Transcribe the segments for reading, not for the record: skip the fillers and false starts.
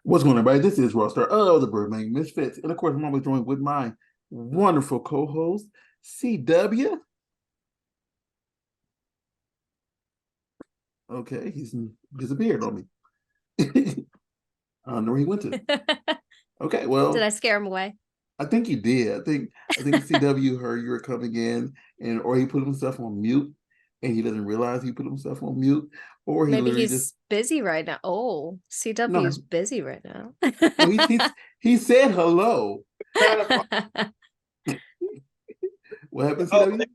What's going on, everybody? This is Rockstar of the Burbank Misfits. And of course, I'm always joined with my wonderful co-host, CW. Okay, he's disappeared on me. I don't know where he went to. Okay, Did well, I scare him away? I think he did. I think CW heard you were coming in and or he put himself on mute and he doesn't realize he put himself on mute, or he Maybe literally just he's busy right now. Oh, CW's no, busy right now. no, he said hello. What happened, Oh, CW?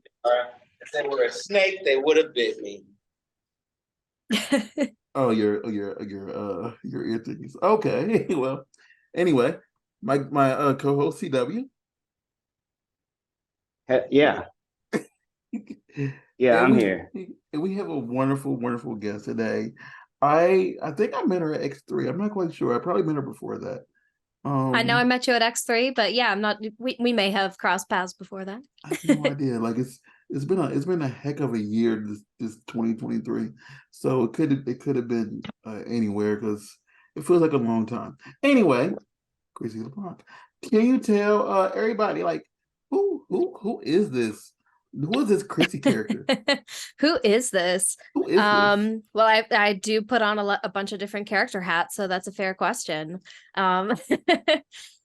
if they were a snake, they would have bit me. Oh, your ear thingies. Okay. Well, anyway, my co-host CW. Yeah, yeah, And I'm we here. and we have a wonderful, wonderful guest today. I think I met her at X3. I'm not quite sure. I probably met her before that. I know I Um, met you at X3, but yeah, I'm not we may have crossed paths before that. I have no idea. Like it's been a heck of a year this 2023. So it could have been anywhere because it feels like a long time. Anyway, Chrissy LeBlanc. Can you tell everybody like who is this? Who is this Chrissy character? Who is this? Who is this? Well, I do put on a bunch of different character hats, so that's a fair question. Um,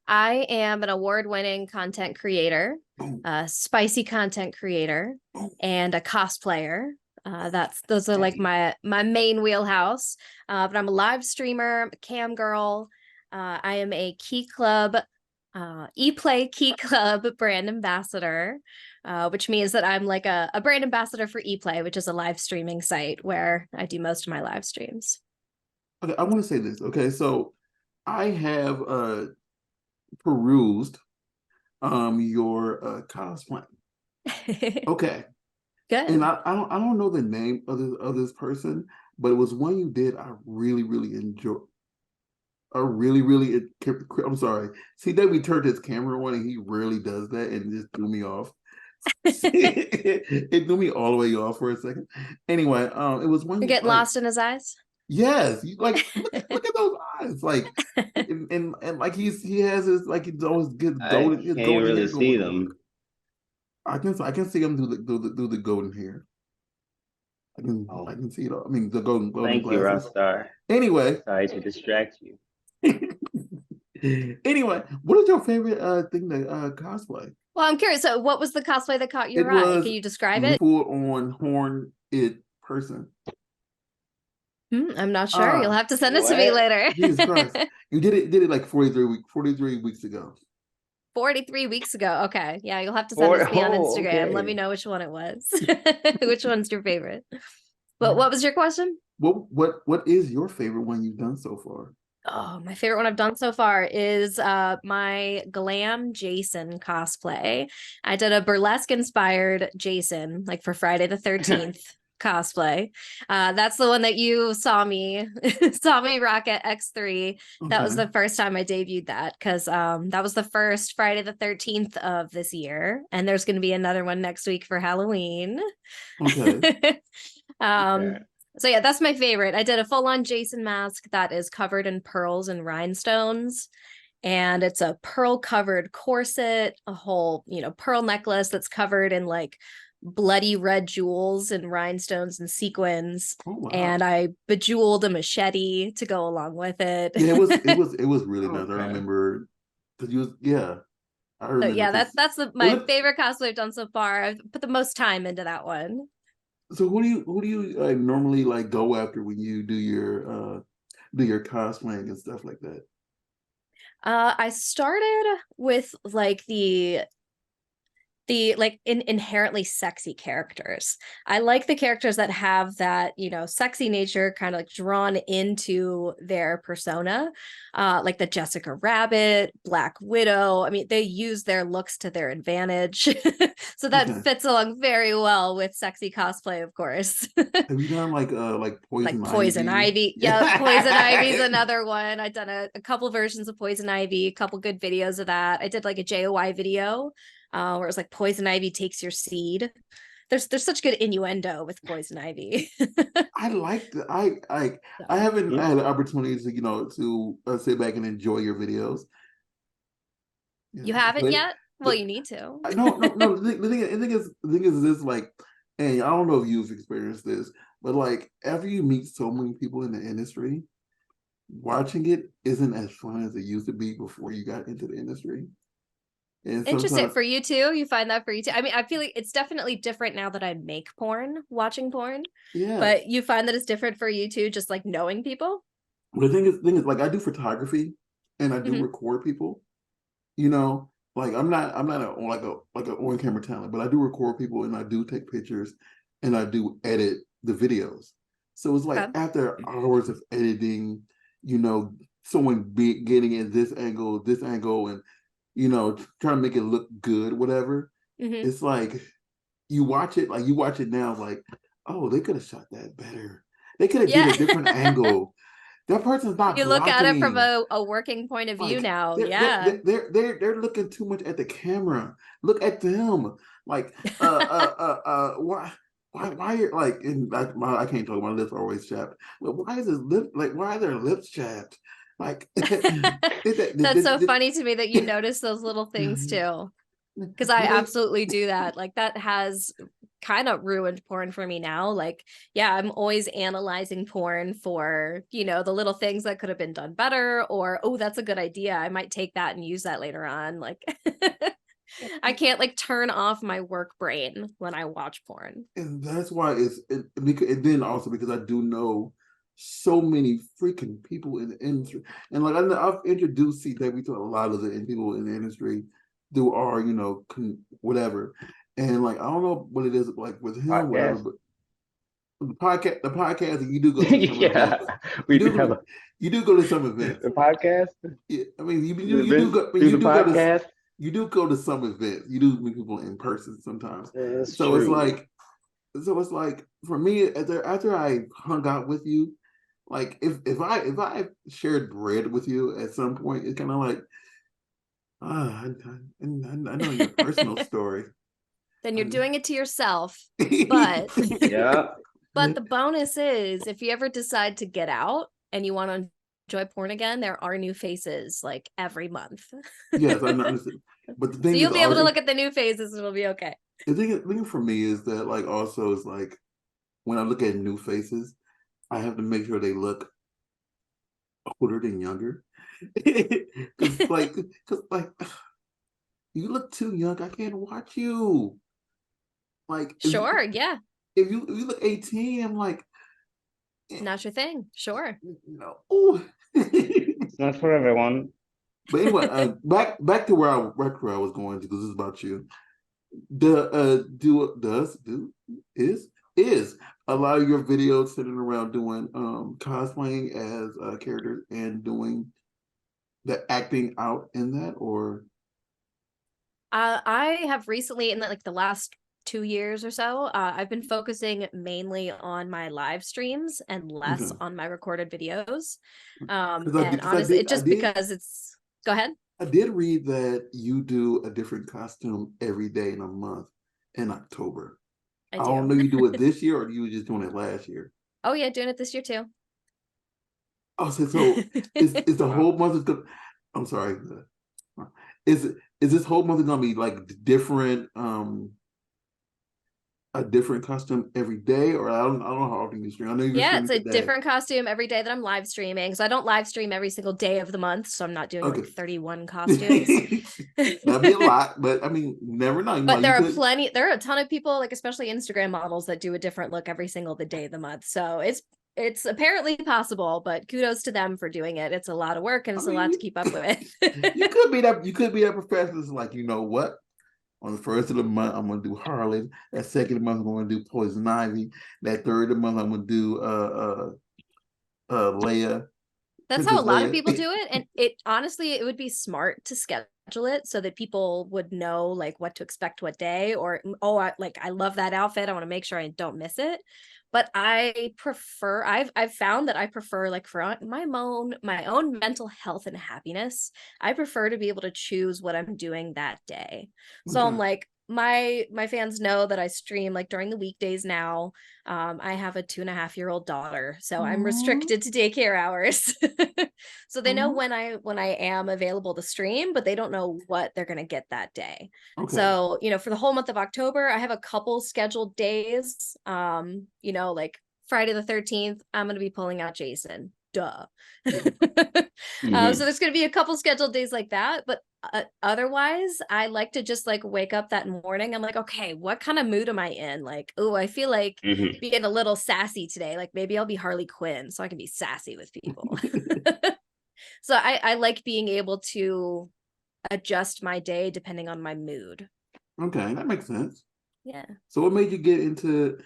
I am an award-winning content creator, Boom, a spicy content creator, boom. and a cosplayer. Those are like Dang. my main wheelhouse. But I'm a live streamer, I'm a cam girl. I am a Key Club, ePlay Key Club brand ambassador, which means that I'm like a brand ambassador for ePlay, which is a live streaming site where I do most of my live streams. Okay, I want to say this. Okay, so I have perused your cosplay. Okay. And Good. I don't know the name of this person, but it was one you did I really, really enjoy. I really, really I'm sorry. See that we turned his camera on and he rarely does that and it just threw me off. It threw me all the way off for a second. Anyway, it was You're one getting like lost in his eyes. yes, like look at those eyes. Like and like he has his like he's always good I his can't golden hair really see going on. them. I can see him through the golden hair. I Oh, can see it all. I mean the golden thank you, glasses. Rockstar. Anyway, Sorry to distract you. anyway, what is your favorite thing to cosplay? Well, I'm curious. So, what was the cosplay that caught It your eye? was Can you describe it? full on horn it person. I'm not sure. You'll Ah, have to send it to me What? later. Jesus Christ. You did it like 43 weeks ago. 43 weeks ago. Okay. Yeah, you'll have to send it Or to me on oh, Instagram. Let me okay. know which one it was. Which one's your favorite? But Yeah. what was your question? What is your favorite one you've done so far? Oh, my favorite one I've done so far is my glam Jason cosplay. I did a burlesque inspired Jason, like for Friday the 13th cosplay. That's the one that you saw me saw me rock at X3. That was Okay. the first time I debuted that because that was the first Friday the 13th of this year. And there's gonna be another one next week for Halloween. Okay. Okay. um so yeah, that's my favorite. I did a full-on Jason mask that is covered in pearls and rhinestones. And it's a pearl covered corset, a whole, pearl necklace that's covered in like bloody red jewels and rhinestones and sequins. Oh And wow. I bejeweled a machete to go along with it. Yeah, it was really nice. I Okay. remember because you was yeah, I So remember yeah, because it my looked favorite cosplay I've done so far. I've put the most time into that one. so who do you like normally like go after when you do your cosplaying and stuff like that? I started with like the like inherently sexy characters. I like the characters that have that, sexy nature kind of like drawn into their persona. Like the Jessica Rabbit, Black Widow. I mean, they use their looks to their advantage. So that Okay. fits along very well with sexy cosplay, of course. Have you done like Like Poison Poison Ivy? Ivy. Yep, Poison Ivy's another one. I've done a couple versions of Poison Ivy, a couple good videos of that. I did like a JOI video where it was like Poison Ivy takes your seed. there's such good innuendo with poison ivy. I like the I So, haven't Yeah. had the opportunity to to sit back and enjoy your videos. you haven't But yet? Well, you need to. I no. The thing is this, like, and I don't know if you've experienced this, but like after you meet so many people in the industry, watching it isn't as fun as it used to be before you got into the industry. And Interesting sometimes, for you too. You find that for you too. I mean, I feel like it's definitely different now that I make porn, watching porn, yeah. but you find that it's different for you too, just like knowing people. The thing is, like, I do photography and I do Hmm. record people. You know, like I'm not like a on camera talent, but I do record people and I do take pictures and I do edit the videos. So it's like Okay. after hours of editing, you know, someone getting in this angle, and trying to make it look good, whatever. Hmm. It's like you watch it now, like, oh, they could have shot that better. They could have did Yeah. a different angle. That person's not You look at it from blocking. a working point of view Like now. they're they're Yeah. they're they're they're they're looking too much at the camera. Look at them. Like why are like in like I can't talk, my lips are always chapped. But why is his lip like why are their lips chapped? Like That's so funny to me that you notice those little things too. Because I absolutely do that. Like that has kind of ruined porn for me now. Like, yeah, I'm always analyzing porn for, the little things that could have been done better, or, oh, that's a good idea. I might take that and use that later on. Like, I can't like turn off my work brain when I watch porn. and that's why because, and then also because I do know so many freaking people in the industry, and like I've introduced CW to a lot of the people in the industry through our whatever, and like I don't know what it is like with him, whatever, Podcast. but the podcast, and you do go to some Yeah, events. we do have You do go to some events. a podcast. Yeah, I mean, The events through you the do go to podcast. you do go to some events. You do meet people in person sometimes. That's So it's true. like for me, after I hung out with you, like if I shared bread with you at some point, it's kind of like I know your personal story. Then you're doing it to yourself. Yeah. But Yeah. but the bonus is if you ever decide to get out and you want to enjoy porn again, there are new faces like every month. Yes, I understand. But the So thing is you'll be able to also look at the new faces and it'll be okay. the thing for me is that like also is like when I look at new faces, I have to make sure they look older than younger. Because you look too young. I can't watch you. Like Sure, yeah. if you look 18, I'm like, Not your thing. Sure. no. Ooh. It's not for everyone. But anyway, back to where I was going to, because this is about you. Is a lot of your videos sitting around doing cosplaying as characters and doing the acting out in that, or I have recently, in like the last 2 years or so, I've been focusing mainly on my live streams and less okay? on my recorded videos. Because And honestly, it just because it's, go ahead. I did read that you do a different costume every day in a month in October. I I don't do. know, you do it this year or you were just doing it last year? Oh yeah, doing it this year too. Oh, so is the Wow. whole month is good? I'm sorry. Is is this whole month gonna be like different? A different costume every day, or I don't know how often you stream. I know you're Yeah, streaming it's a today. different costume every day that I'm live streaming. So I don't live stream every single day of the month, so I'm not doing Okay, like 31 costumes. that'd be a lot, but I mean, never know. But You there could. are a ton of people, like especially Instagram models, that do a different look every single day of the month. So it's apparently possible, but kudos to them for doing it. It's a lot of work and I it's a lot to mean, keep up with. you could be that. You could be that professor. It's like, you know what? On the first of the month, I'm gonna do Harley. That second month, I'm gonna do Poison Ivy. That third of the month, I'm gonna do Leia, That's how Princess a lot of Leia. people do it. And it honestly, it would be smart to schedule it so that people would know like what to expect what day, or, oh, I love that outfit. I want to make sure I don't miss it. But I've found that I prefer, like, for my own mental health and happiness, I prefer to be able to choose what I'm doing that day. So I'm Okay. like, my fans know that I stream like during the weekdays now. I have a 2.5-year-old daughter, so I'm Aw. restricted to daycare hours. So they know Aw. when I am available to stream, but they don't know what they're gonna get that day. Okay. So, for the whole month of October, I have a couple scheduled days. Like Friday the 13th, I'm gonna be pulling out Jason. Duh. So there's gonna be a couple scheduled days like that, but otherwise, I like to just like wake up that morning. I'm like, okay, what kind of mood am I in? Like, oh, I feel like Mhm. being a little sassy today. Like maybe I'll be Harley Quinn so I can be sassy with people. So I like being able to adjust my day depending on my mood. Okay, that makes sense. Yeah. So what made you get into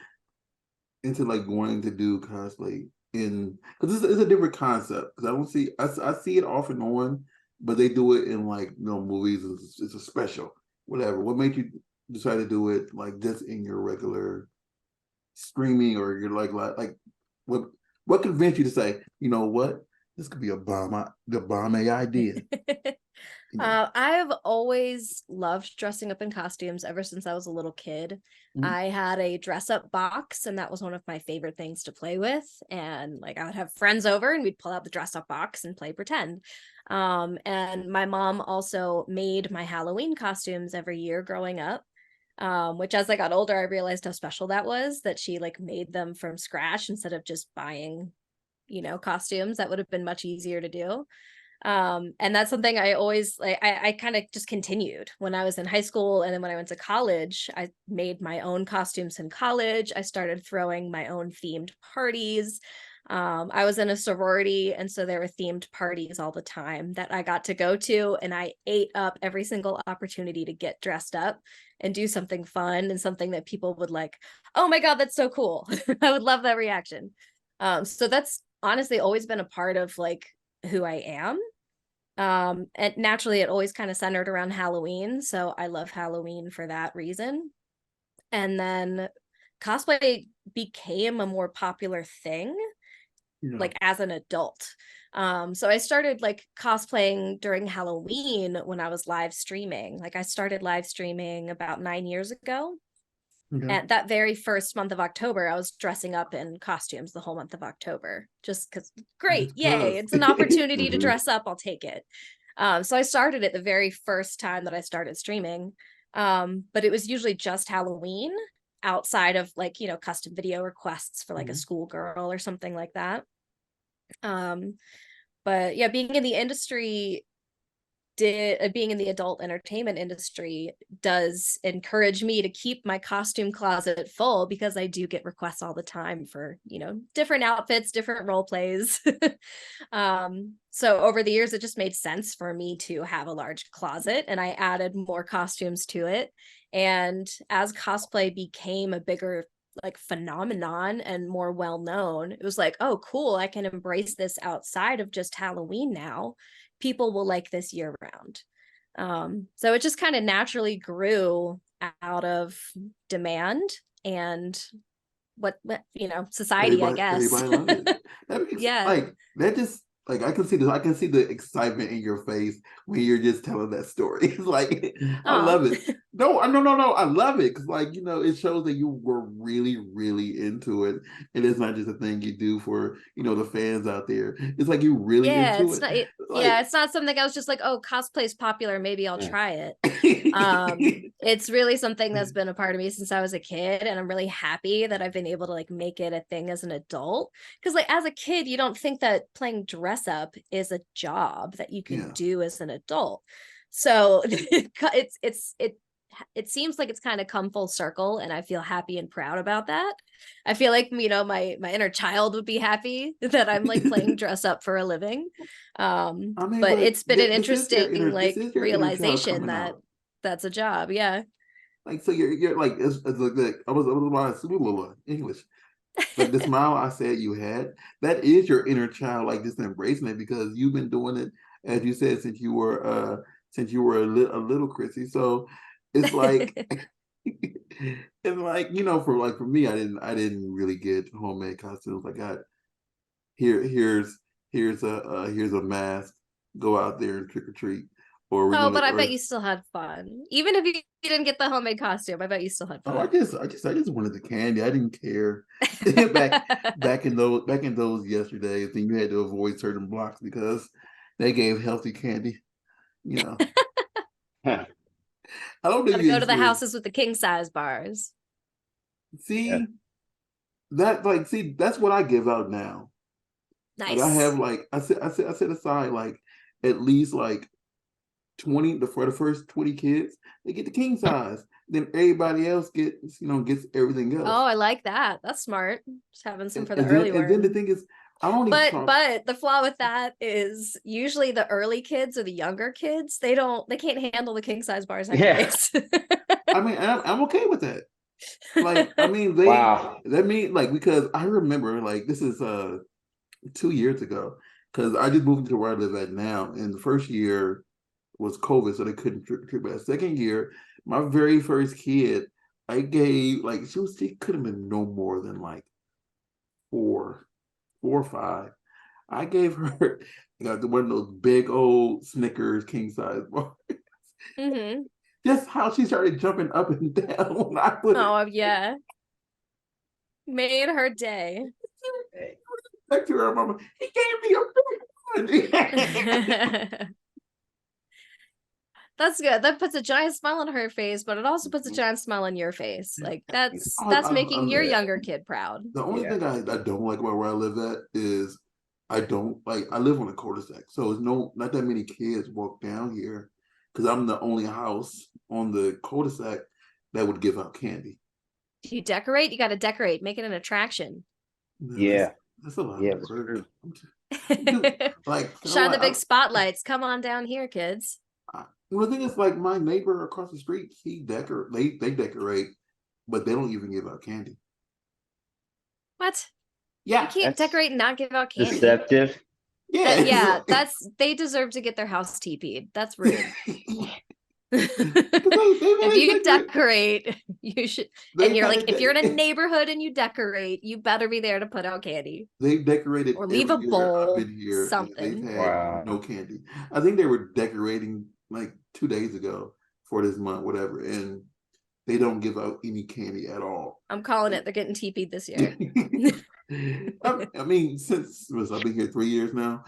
like wanting to do cosplay in because it's a different concept because I don't see I see it off and on, but they do it in like movies. It's a special, whatever. What made you decide to do it like just in your regular streaming or your like what what convinced you to say, you know what, this could be the bomb idea, you know? I've always loved dressing up in costumes ever since I was a little kid. Mhm. I had a dress up box, and that was one of my favorite things to play with. And like I would have friends over, and we'd pull out the dress up box and play pretend. And my mom also made my Halloween costumes every year growing up. Which as I got older, I realized how special that was that she like made them from scratch instead of just buying, costumes. That would have been much easier to do. And that's something I always like I kind of just continued when I was in high school, and then when I went to college I made my own costumes in college. I started throwing my own themed parties. I was in a sorority, and so there were themed parties all the time that I got to go to, and I ate up every single opportunity to get dressed up and do something fun and something that people would like, oh my god, that's so cool. I would love that reaction. So that's honestly always been a part of like who I am. And naturally it always kind of centered around Halloween, so I love Halloween for that reason. And then cosplay became a more popular thing Yeah. like as an adult. So I started like cosplaying during Halloween when I was live streaming. Like I started live streaming about 9 years ago. Okay. And that very first month of October, I was dressing up in costumes the whole month of October, just because great, Just yay, cause. it's an opportunity to Mhm. dress up, I'll take it. So I started it the very first time that I started streaming. But it was usually just Halloween outside of like, custom video requests for like a Mhm. schoolgirl or something like that. Um, but yeah, being in the adult entertainment industry does encourage me to keep my costume closet full because I do get requests all the time for, different outfits, different role plays. So over the years, it just made sense for me to have a large closet, and I added more costumes to it. And as cosplay became a bigger like phenomenon and more well known, it was like, oh, cool, I can embrace this outside of just Halloween now. People will like this year round. So it just kind of naturally grew out of demand and what society, I guess. Everybody loves it. That makes Yeah. like that just like I can see I can see the excitement in your face when you're just telling that story. It's like I Oh, love it. No, no. I love it because like it shows that you were really, really into it. And it's not just a thing you do for the fans out there. It's like you really yeah, into it's it. not Like it's not something I was just like, oh, cosplay is popular, maybe I'll try it. It's really something that's been a part of me since I was a kid, and I'm really happy that I've been able to like make it a thing as an adult, because like as a kid you don't think that playing dress up is a job that you can yeah. do as an adult. So it seems like it's kind of come full circle, and I feel happy and proud about that. I feel like my inner child would be happy that I'm like playing dress up for a living. I mean, But but it's been an this interesting is your inner child realization coming that out. that's a job. Yeah. Like so you're like it's like I was English. Like the smile I said you had, that is your inner child, like just embracing it because you've been doing it, as you said, since you were a little Chrissy. So it's like and like for me, I didn't really get homemade costumes. I got here here's here's a mask, go out there and trick or treat. Or we're Oh, gonna but I or bet you still had fun. Even if you didn't get the homemade costume, I bet you still had oh, fun. I just wanted the candy. I didn't care. Back in those yesterdays, then you had to avoid certain blocks because they gave healthy candy. You know, Huh. I don't know if Gotta you go to the experienced. houses with the king size bars. Yeah. See that like see that's what I give out now. Like I have Nice. like I set aside like at least like 20 for the first 20 kids, they get the king size. Then everybody else gets everything Oh, else. I like that. That's smart. Just having some for the And then early and then the one. thing is, I don't even talk. But the flaw with that is usually the early kids or the younger kids, they can't handle the king size bars Yeah. anyways. I mean, I'm okay with that. Like, I mean, Wow. that mean like because I remember like this is 2 years ago because I just moved to where I live at now, and the first year was COVID, so they couldn't trick or treat. But the second year, my very first kid, I gave like she could have been no more than like 4 or 5. I gave her one of those big old Snickers king size bars. hmm Just how she started jumping up and down when I put it Oh yeah. Made her day. back to her mama. He gave me a big one. That's good. That puts a giant smile on her face, but it also puts a giant smile on your face. Like that's I making your love younger kid proud. the only Yeah. thing I don't like about where I live at is I live on a cul-de-sac, so it's not that many kids walk down here because I'm the only house on the cul-de-sac that would give out candy. You decorate, you got to decorate, make it an attraction. Man, Yeah. that's a lot Yeah, of that's work. true. Like Shine the big spotlights. Come on down here, kids. well, the thing is, like my neighbor across the street, they decorate, but they don't even give out candy. What? You Yeah, can't That's decorate and not give out candy. deceptive. yeah, Yeah, they deserve to get their house TP'd. That's rude. they If really you decorate. decorate, you should. And They you're kind like, of if you're in a neighborhood and you decorate, you better be there to put out candy they decorated or leave every a year I've bowl, been here, and they've something. had Wow. no candy. I think they were decorating like 2 days ago for this month, whatever, and they don't give out any candy at all. I'm calling it. They're getting TP'd this year. I mean, since I've been here 3 years now,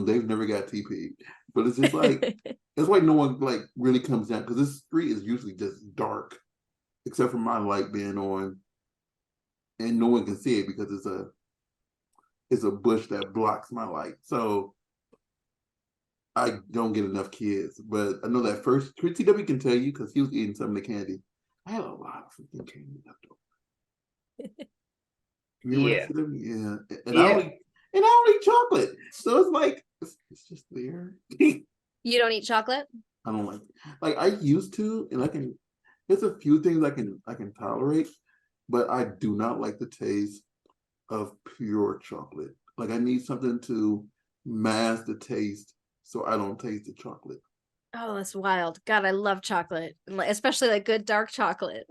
they've never got TP. But it's just like it's like no one like really comes down because this street is usually just dark, except for my light being on, and no one can see it because it's a bush that blocks my light. So I don't get enough kids. But I know that first TW can tell you because he was eating some of the candy. I had a lot of freaking candy left over. You remember Yeah. that to them? Yeah. Yeah. And I don't eat chocolate. So it's like it's just there. You don't eat chocolate? I don't like I used to, and there's a few things I can tolerate, but I do not like the taste of pure chocolate. Like I need something to mask the taste so I don't taste the chocolate. Oh, that's wild. God, I love chocolate, especially like good dark chocolate.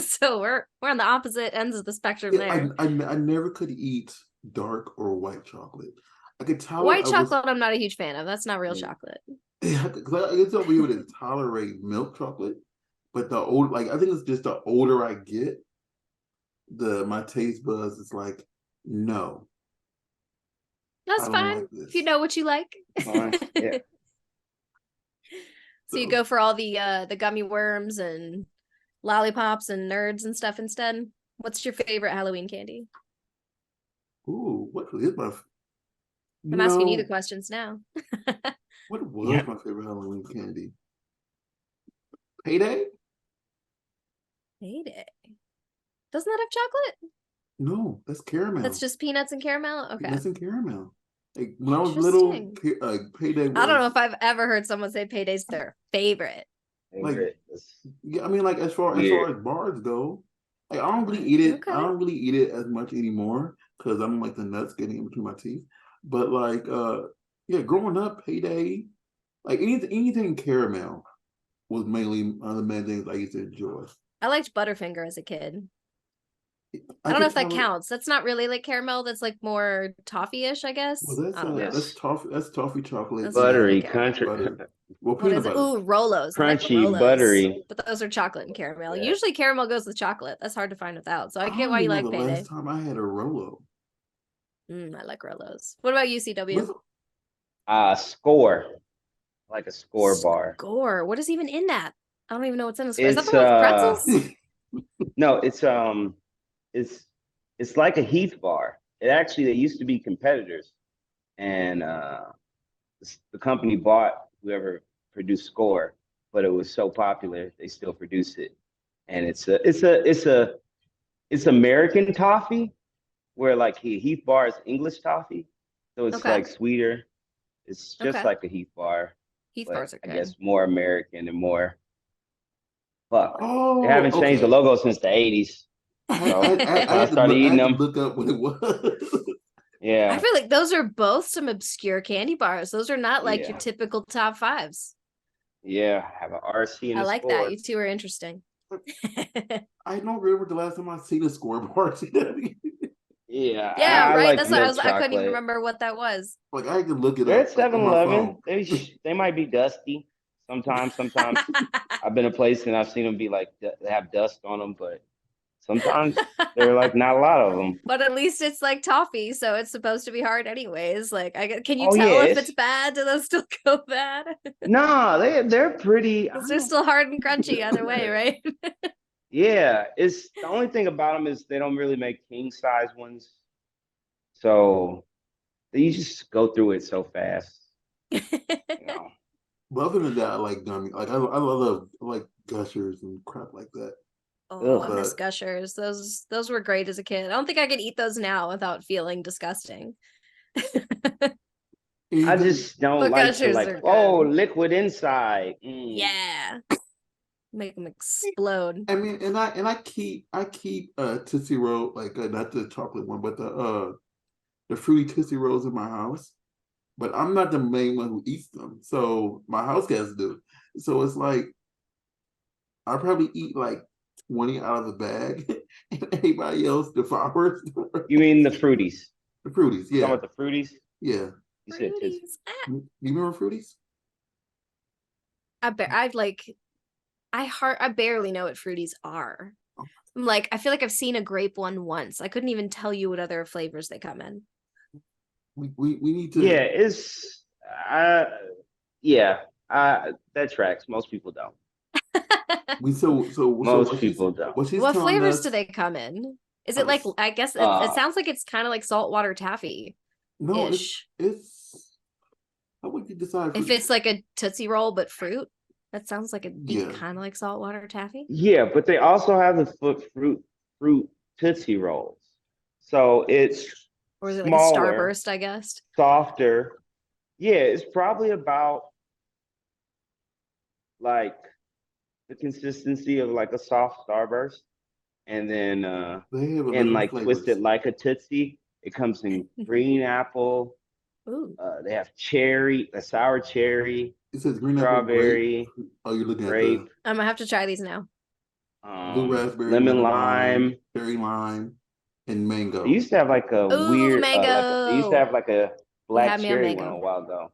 So we're on the opposite ends of the spectrum Yeah, there. I never could eat dark or white chocolate. I could tolerate White chocolate, I'm not a huge fan of. That's not real yeah, chocolate. because I guess I'll be able to tolerate milk chocolate, but the old like I think it's just the older I get, my taste buds is like, no, I That's don't fine like if you this. know what you like. Fine. Yeah. So you So, go for all the gummy worms and lollipops and nerds and stuff instead. What's your favorite Halloween candy? ooh, what is my I'm asking you the no? questions now. What was Yeah. my favorite Halloween candy? Payday? Heyday. Doesn't that have chocolate? No, that's That's caramel. just peanuts and caramel? Okay. Peanuts and caramel. Like when I was little, Interesting. Payday I don't know was if I've ever heard someone say payday's their favorite. like Favorite. That's yeah. I mean, like as far weird. as bars go, like I don't really What? eat it. I Okay. don't really eat it as much anymore because I'm like the nuts getting in between my teeth. But like yeah, growing up, Payday, like anything caramel was mainly one of the main things I used to enjoy. I liked Butterfinger as a kid. I don't know could if that probably- counts. That's not really like caramel. That's like more toffee-ish, I guess. Well, I don't know. that's toffee. That's toffee chocolate. That's Buttery okay. country. Butter. Well, What peanut is it? butter. Ooh, Rolos. I like Crunchy, Rolos. buttery. But those are chocolate and caramel. Yeah. Usually caramel goes with chocolate. That's hard to find without. So I I get don't why you even like know the payday. last time I had a Rolo. I like Rolos. What about you, CW? Score. Like a score bar. Score. What is even in that? I don't even know what's in the score. Is that It's the one with pretzels? no, it's like a Heath bar. They used to be competitors, and the company bought whoever produced Score, but it was so popular they still produce it, and it's American toffee, where like Heath bar is English toffee, so it's Okay. like sweeter. It's just Okay. like a Heath bar, Heath but bars are I good. guess more American and more. Fuck, Oh, they haven't changed the okay. logo since the '80s. So I started eating I had them. to look up what it was. Yeah. I feel like those are both some obscure candy bars. Those are not like your Yeah. typical top fives. Yeah, have an RC and I a like Score. that. You two are interesting. I don't remember the last time I seen a scoreboard. Yeah, Yeah, I right. like That's what milk I couldn't even chocolate. remember what that was. Like I can look it They're up at like, on my 7-Eleven. phone. They might be dusty sometimes. Sometimes I've been a place and I've seen them be like they have dust on them, but sometimes they're like not a lot of them. But at least it's like toffee, so it's supposed to be hard anyways. Like, can you Oh, tell yeah, if it's- it's bad? Do those still go bad? No, they're pretty. I Because they're don't- still hard and crunchy either way, right? Yeah, it's the only thing about them is they don't really make king size ones, so you just go through it so fast. You know. But other than that, I like gummy. Like I like gushers and crap like that. Oh, I Ugh. miss Gushers. Those were great as a kid. I don't think I could eat those now without feeling disgusting. I Even- just don't But like to Gushers like, are oh, good. liquid inside. Yeah. Make them explode. I mean, and I keep Tootsie Roll, like not the chocolate one, but the fruity Tootsie Rolls in my house. But I'm not the main one who eats them, so my house guests do. So it's like I probably eat like 20 out of the bag, and everybody else devours You mean the fruities? the fruities. You Yeah, talking about the fruities? yeah. You said Tootsie. Fruities. Ah. You remember fruities? I barely know what fruities are. I'm like, I feel like I've seen a grape one once. I couldn't even tell you what other flavors they come in. We need to. Yeah, it's yeah, that tracks. Most people don't. So Most what people don't. What she's What telling flavors us, do they come in? Is it like, I guess it sounds like it's kind of like saltwater taffy. No, ish. it's how would you decide If it's like a Tootsie Roll but fruit, that sounds like it'd be Yeah. kind of like saltwater taffy. Yeah, but they also have the fruit Tootsie Rolls. So it's Or is it smaller, like a Starburst, I guess? softer. Yeah, it's probably about like the consistency of like a soft Starburst. And then they have 11 and like flavors. twisted like a Tootsie. It comes in green apple. Ooh. They have cherry, a sour cherry, It says green strawberry, apple, grape. Oh, you're looking grape, at I'm gonna have to try these now. the blue raspberry, lemon lime. cherry lime, and mango. They used to have like a Ooh, weird, mango. they used to have like a black had me on cherry one mango. a while ago.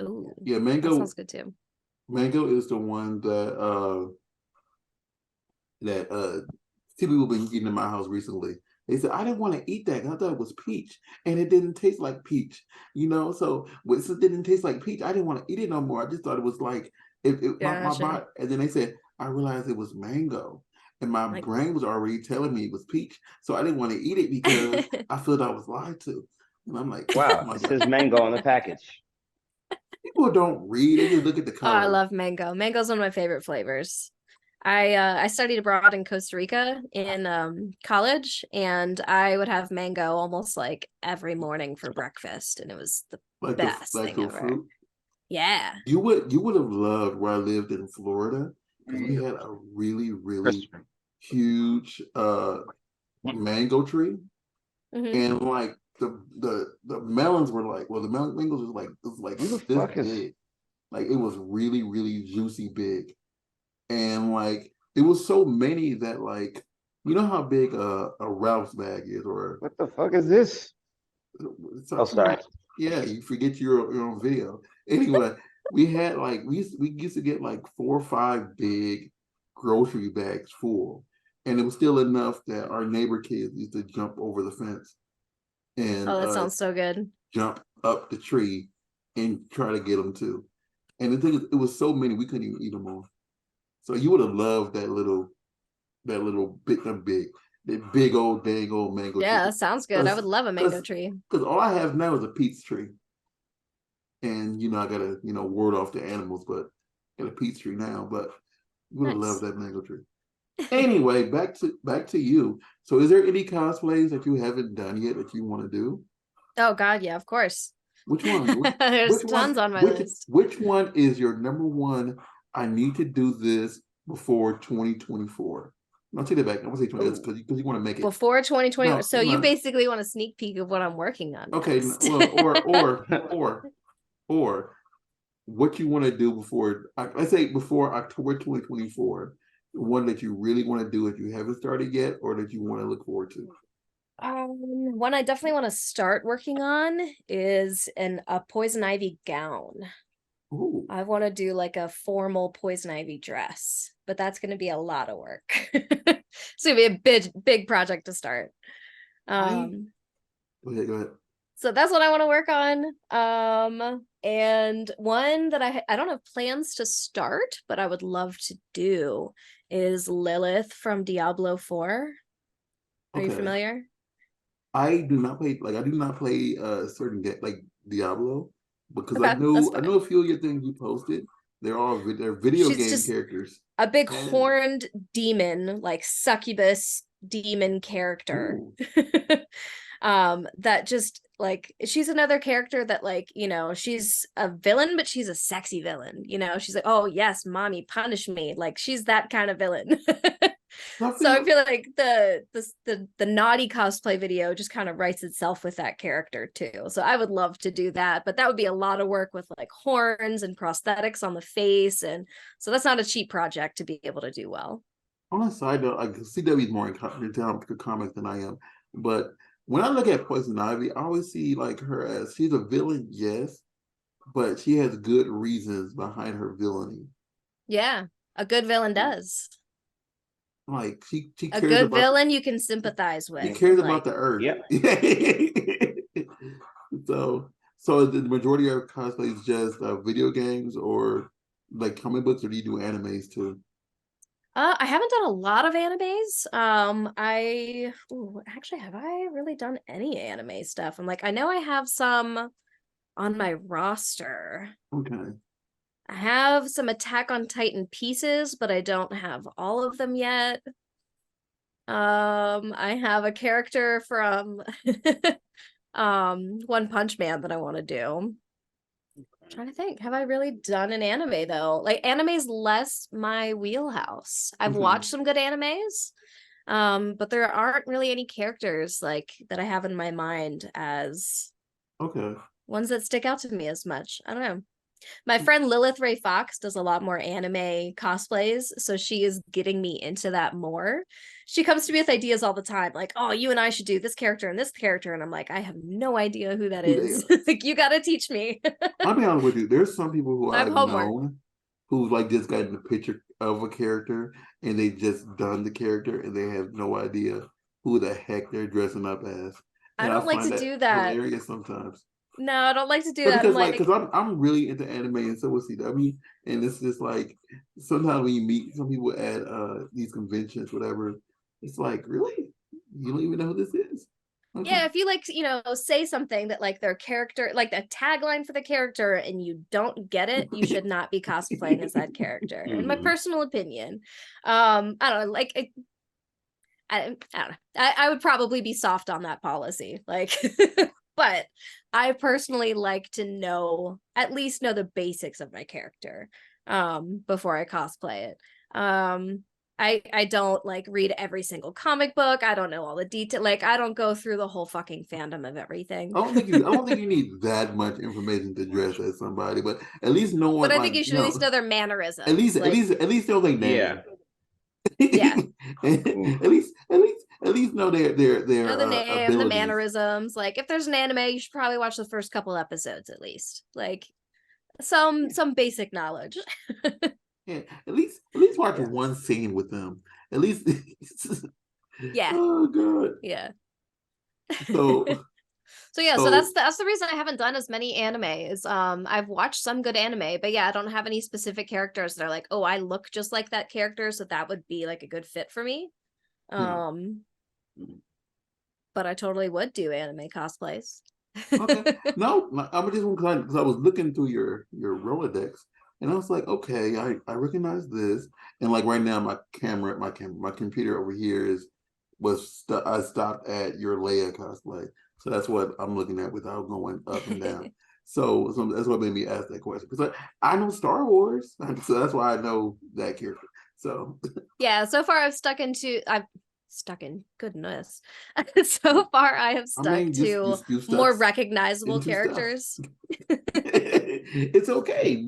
Ooh. Yeah, That mango. sounds good too. Mango is the one that two people been eating in my house recently. They said I didn't want to eat that 'cause I thought it was peach, and it didn't taste like peach. So since it didn't taste like peach, I didn't want to eat it no more. I just thought it was like my Gotcha. body. And then they said I realized it was mango, and my Like- brain was already telling me it was peach, so I didn't want to eat it because I felt I was lied to. And I'm like, Wow, oh my it God. says mango on the package. People don't read; they just look at the Oh, color. I love mango. Mango's one of my favorite flavors. I studied abroad in Costa Rica in college, and I would have mango almost like every morning for breakfast, and it was the like best the, like thing the ever. fruit. Yeah. You would have loved where I lived in Florida because we had a really huge mango tree, Mhm. and like the melons were like, well, the mangoes was like Who the this fuck is- big, like it was really juicy big, and like it was so many that like You know how big a Ralph's bag is, or What the fuck is this? it's Oh, sorry. Yeah, you forget your own video. Anyway, we had like we used to get like 4 or 5 big grocery bags full, and it was still enough that our neighbor kids used to jump over the fence and Oh, that sounds so good. jump up the tree and try to get them too. And the thing is, it was so many we couldn't even eat them all. So you would have loved that little big old dang old mango Yeah, tree. that sounds good. I would love a mango tree. Because all I have now is a peach tree. And I gotta, ward off the animals, but got a peach tree now, but you would have Nice. loved that mango tree. Anyway, back to you. So is there any cosplays that you haven't done yet that you want to do? Oh God, yeah, of course. Which one? There's Which tons one? on my list. Which one is your number one? I need to do this before 2024. I'll take it back. I'm gonna say 20 because you want to make it Before 2020. No, So you no. basically want a sneak peek of what I'm working on Okay, next. well, or what you want to do before, let's say before October 2024, the one that you really want to do if you haven't started yet, or that you want to look forward to. One I definitely want to start working on is a poison ivy gown. Ooh, I want to do like a formal poison ivy dress, but that's going to be a lot of work. It's going to be a big project to start. Go ahead. So that's what I want to work on. And one that I don't have plans to start, but I would love to do is Lilith from Diablo 4. Are you Okay. familiar? I do not play certain game like Diablo, because Okay, I that's know fine. a few of your things you posted. They're video She's game just characters. a big And- horned demon, like succubus demon character. That just like she's another character that like, she's a villain, but she's a sexy villain. She's like, oh yes, mommy, punish me. Like she's that kind of villain. So I feel like the naughty cosplay video just kind of writes itself with that character too. So I would love to do that, but that would be a lot of work with like horns and prosthetics on the face, and so that's not a cheap project to be able to do well. On a side note, like CW is more in comics than I am, but when I look at Poison Ivy, I always see like her as she's a villain, yes, but she has good reasons behind her villainy. Yeah, a good villain does. Like she A cares good about villain you can sympathize with. she cares and, about like, the earth. Yeah. So the majority of cosplay is just video games or like comic books, or do you do animes too? I haven't done a lot of animes. Actually, have I really done any anime stuff? I'm like, I know I have some on my roster. Okay. I have some Attack on Titan pieces, but I don't have all of them yet. I have a character from One Punch Man that I want to do. I'm trying to think, have I really done an anime though? Like anime's less my wheelhouse. I've watched some good animes, but there aren't really any characters like that I have in my mind as ones that stick out to me as much. I don't know. My friend Lilith Ray Fox does a lot more anime cosplays, so she is getting me into that more. She comes to me with ideas all the time, like, oh, you and I should do this character and this character. And I'm like, I have no idea who that is. Like, you got to teach me. I'll be honest with you. There's some people who I have I've homework. known who've like just gotten a picture of a character and they just done the character and they have no idea who the heck they're dressing up as. I And don't like to do that. hilarious sometimes. No, I don't like to do that. Because I'm really into anime and so is CW, and it's just like sometimes when you meet some people at these conventions, whatever, it's like, really, you don't even know who this is. Okay. Yeah, if you like, say something that like their character, like the tagline for the character, and you don't get it, you should not be cosplaying as that character. In my personal opinion, I don't know, like I don't know. I would probably be soft on that policy, like. But I personally like to at least know the basics of my character before I cosplay it. I don't like read every single comic book. I don't know all the detail. Like I don't go through the whole fucking fandom of everything. I don't think you need that much information to dress as somebody, but at least know what. But I think you should at least know their mannerisms. At least know their name. Yeah. At least know their Know the name, the abilities. mannerisms. Like if there's an anime, you should probably watch the first couple episodes at least. Like some basic knowledge. Yeah, at least watch Yeah. one scene with them. At least. Yeah. Oh God. Yeah. So So yeah, so so that's the reason I haven't done as many animes. I've watched some good anime, but yeah, I don't have any specific characters that are like, oh, I look just like that character, so that would be like a good fit for me. yeah. Um, but I totally would do anime cosplays. Okay. No, I'm just because I was looking through your Rolodex, and I was like, okay, I recognize this, and like right now my computer over here I stopped at your Leia cosplay, so that's what I'm looking at without going up and down. So that's what made me ask that question because I know Star Wars, so that's why I know that character. So Yeah, so far I've stuck in goodness. So far I have I stuck mean, to you stuck more recognizable into stuff. characters. It's okay.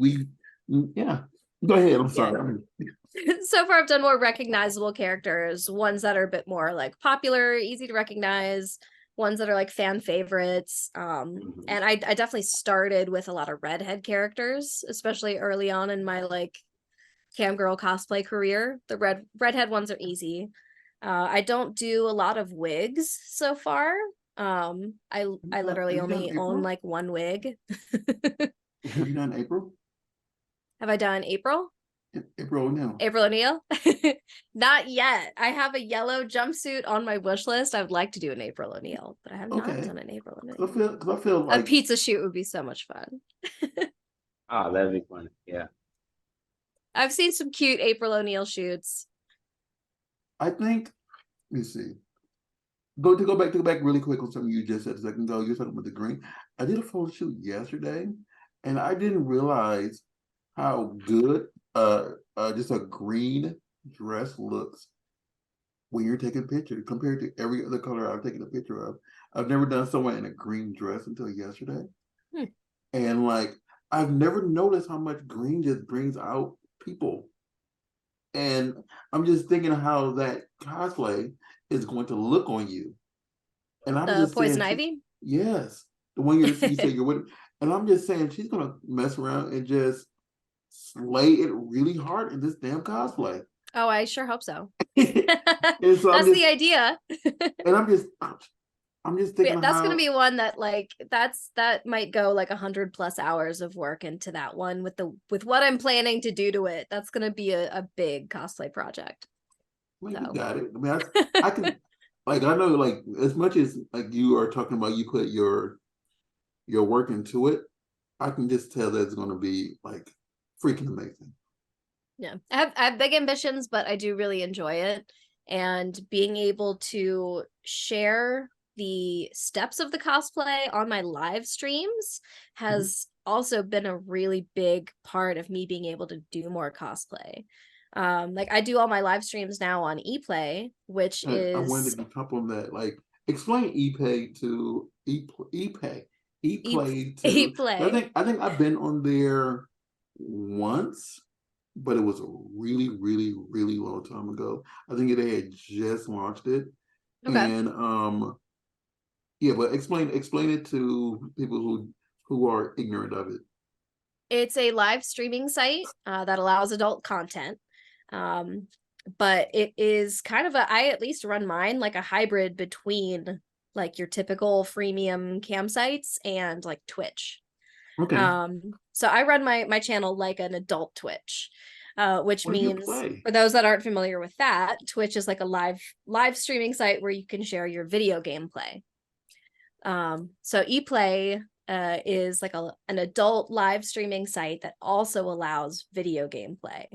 Yeah. Go ahead. I'm Yeah. sorry. So far I've done more recognizable characters, ones that are a bit more like popular, easy to recognize, ones that are like fan favorites. And I definitely started with a lot of redhead characters, especially early on in my like cam girl cosplay career. The redhead ones are easy. I don't do a lot of wigs so far. I literally Have you done only own April? like one wig. Have you done April? Have I done April? April now. April O'Neil? Not yet. I have a yellow jumpsuit on my wish list. I would like to do an April O'Neil, but I have not Okay. done an April Cause O'Neil. I feel A like pizza shoot would be so much fun. Oh, that'd be fun. Yeah. I've seen some cute April O'Neil shoots. I think. Let me see. To go back really quick on something you just said a second ago. You're talking about the green. I did a photo shoot yesterday, and I didn't realize how good just a green dress looks when you're taking pictures compared to every other color I've taken a picture of. I've never done someone in a green dress until yesterday. Hmm. And like I've never noticed how much green just brings out people. And I'm just thinking how that cosplay is going to look on you. And I'm The just poison saying ivy. yes, the one you say you're with, and I'm just saying she's gonna mess around and just slay it really hard in this damn cosplay. Oh, I sure hope so. And so That's the idea. and I'm just Yeah, thinking that's gonna how be one that like that might go like 100+ hours of work into that one with what I'm planning to do to it. That's gonna be a big cosplay project. well, you So got it. I mean, I can like I know like as much as like you are talking about you put your work into it, I can just tell that it's gonna be like freaking amazing. yeah, I have big ambitions, but I do really enjoy it. And being able to share the steps of the cosplay on my live streams has also been a really big part of me being able to do more cosplay. Like I do all my live streams now on ePlay, which I wanted is to jump on that. Like, explain ePay to ePay, ePlay to. ePlay. I think I've been on there once, but it was a really, really, really long time ago. I think they had just launched it, Okay. and yeah. But explain it to people who are ignorant of it. It's a live streaming site that allows adult content. But it is kind of I at least run mine like a hybrid between like your typical freemium cam sites and like Twitch. Okay, So I run my channel like an adult Twitch, which what do you means play? for those that aren't familiar with that, Twitch is like a live streaming site where you can share your video gameplay. So ePlay is like an adult live streaming site that also allows video gameplay.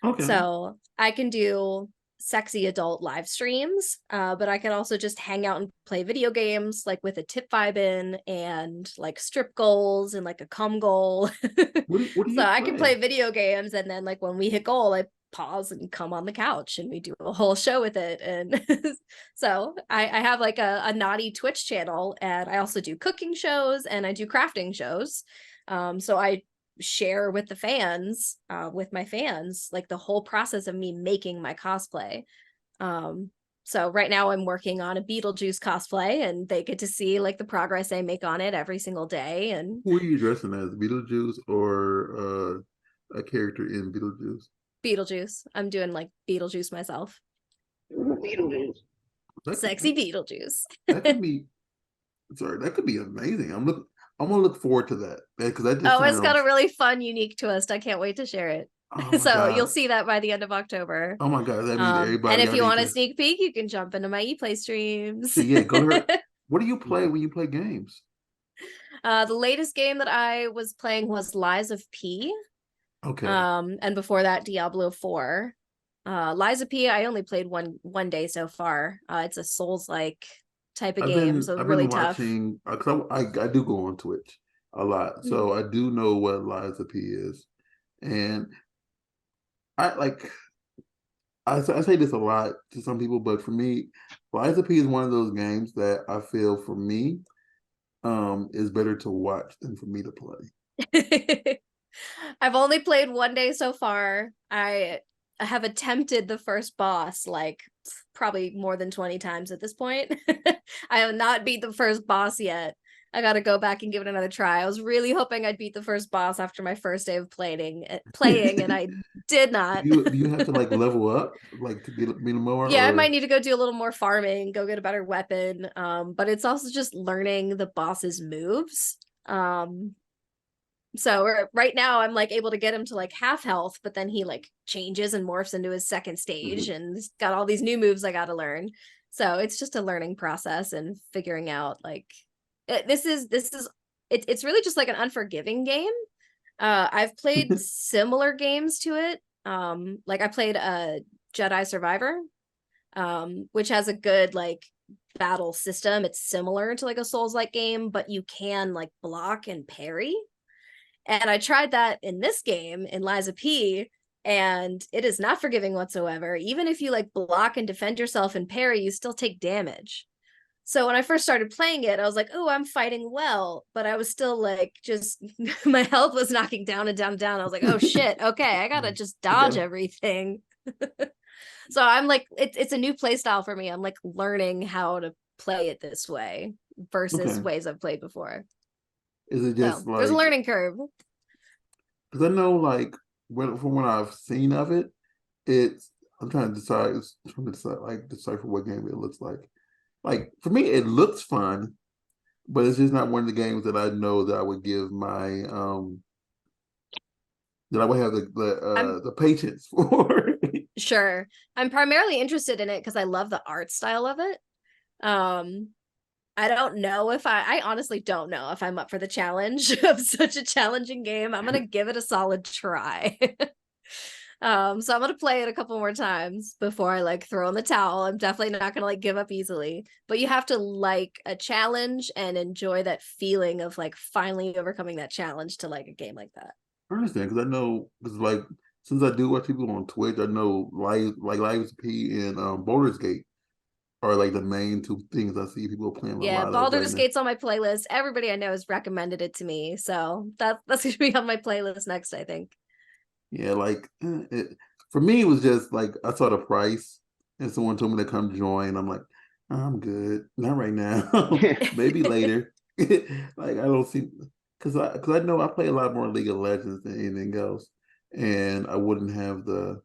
Okay, So I can do sexy adult live streams, but I can also just hang out and play video games like with a tip vibe in and like strip goals and like a cum goal. what do So you I can play play? video games and then like when we hit goal, I pause and come on the couch and we do a whole show with it. And so I have like a naughty Twitch channel and I also do cooking shows and I do crafting shows. So I share with the fans, with my fans, like the whole process of me making my cosplay. So right now I'm working on a Beetlejuice cosplay, and they get to see like the progress I make on it every single day. And Who are you dressing as, Beetlejuice or a character in Beetlejuice? Beetlejuice, I'm doing like Beetlejuice myself. Beetlejuice. That could, Sexy Beetlejuice. that could be sorry, that could be amazing. I'm gonna look forward to that because that just Oh, it's got sounds. a really fun, unique twist. I can't wait to share it. Oh my So you'll god. see that by the end of October. Oh my god. That means And everybody if y'all you need want a to. sneak peek, you can jump into my ePlay streams. So yeah, go to her. What do you play when you play games? The latest game that I was playing was Lies of P. Okay. And before that, Diablo 4. Lies of P, I only played one day so far. It's a Souls-like type of game, so I've really been tough. watching because I do go on Twitch a lot, so I do know what Liza P is, and I like I say this a lot to some people, but for me, Liza P is one of those games that I feel for me is better to watch than for me to play. I've only played one day so far. I have attempted the first boss like probably more than 20 times at this point. I have not beat the first boss yet. I got to go back and give it another try. I was really hoping I'd beat the first boss after my first day of playing, and I did not. Do you have to like level up like to beat them more, Yeah, I might or need to go do a little more farming, go get a better weapon. But it's also just learning the boss's moves. So right now I'm like able to get him to like half health, but then he like changes and morphs into his second stage and he's got all these new moves I got to learn. So it's just a learning process and figuring out like it's really just like an unforgiving game. I've played similar games to it. Like I played a Jedi Survivor, which has a good like battle system. It's similar to like a Souls-like game, but you can like block and parry. And I tried that in this game in Liza P, and it is not forgiving whatsoever. Even if you like block and defend yourself and parry, you still take damage. So when I first started playing it, I was like, oh, I'm fighting well, but I was still like, just my health was knocking down and down and down. I was like, oh shit, okay, I gotta just dodge everything. So I'm like, it's a new play style for me. I'm like learning how to play it this way versus okay? ways I've played before. Is it So just there's a like learning curve. because I know like from what I've seen of it, it's I'm trying to decipher what game it looks like. Like for me, it looks fun, but it's just not one of the games that I know that I would give my that I would have the patience for. Sure. I'm primarily interested in it because I love the art style of it. I don't know if I honestly don't know if I'm up for the challenge of such a challenging game. I'm gonna give it a solid try. So I'm gonna play it a couple more times before I like throw in the towel. I'm definitely not gonna like give up easily, but you have to like a challenge and enjoy that feeling of like finally overcoming that challenge to like a game like that. I understand because I know because like since I do watch people on Twitch, I know Live P and Baldur's Gate are like the main two things I see people playing a Yeah, lot of right Baldur's now. Gate's on my playlist. Everybody I know has recommended it to me, so that's gonna be on my playlist next, I think. Yeah, like for me, it was just like I saw the price and someone told me to come join. I'm like, I'm good, not right now, maybe later. Like I don't see because I know I play a lot more League of Legends than anything else, and I wouldn't have the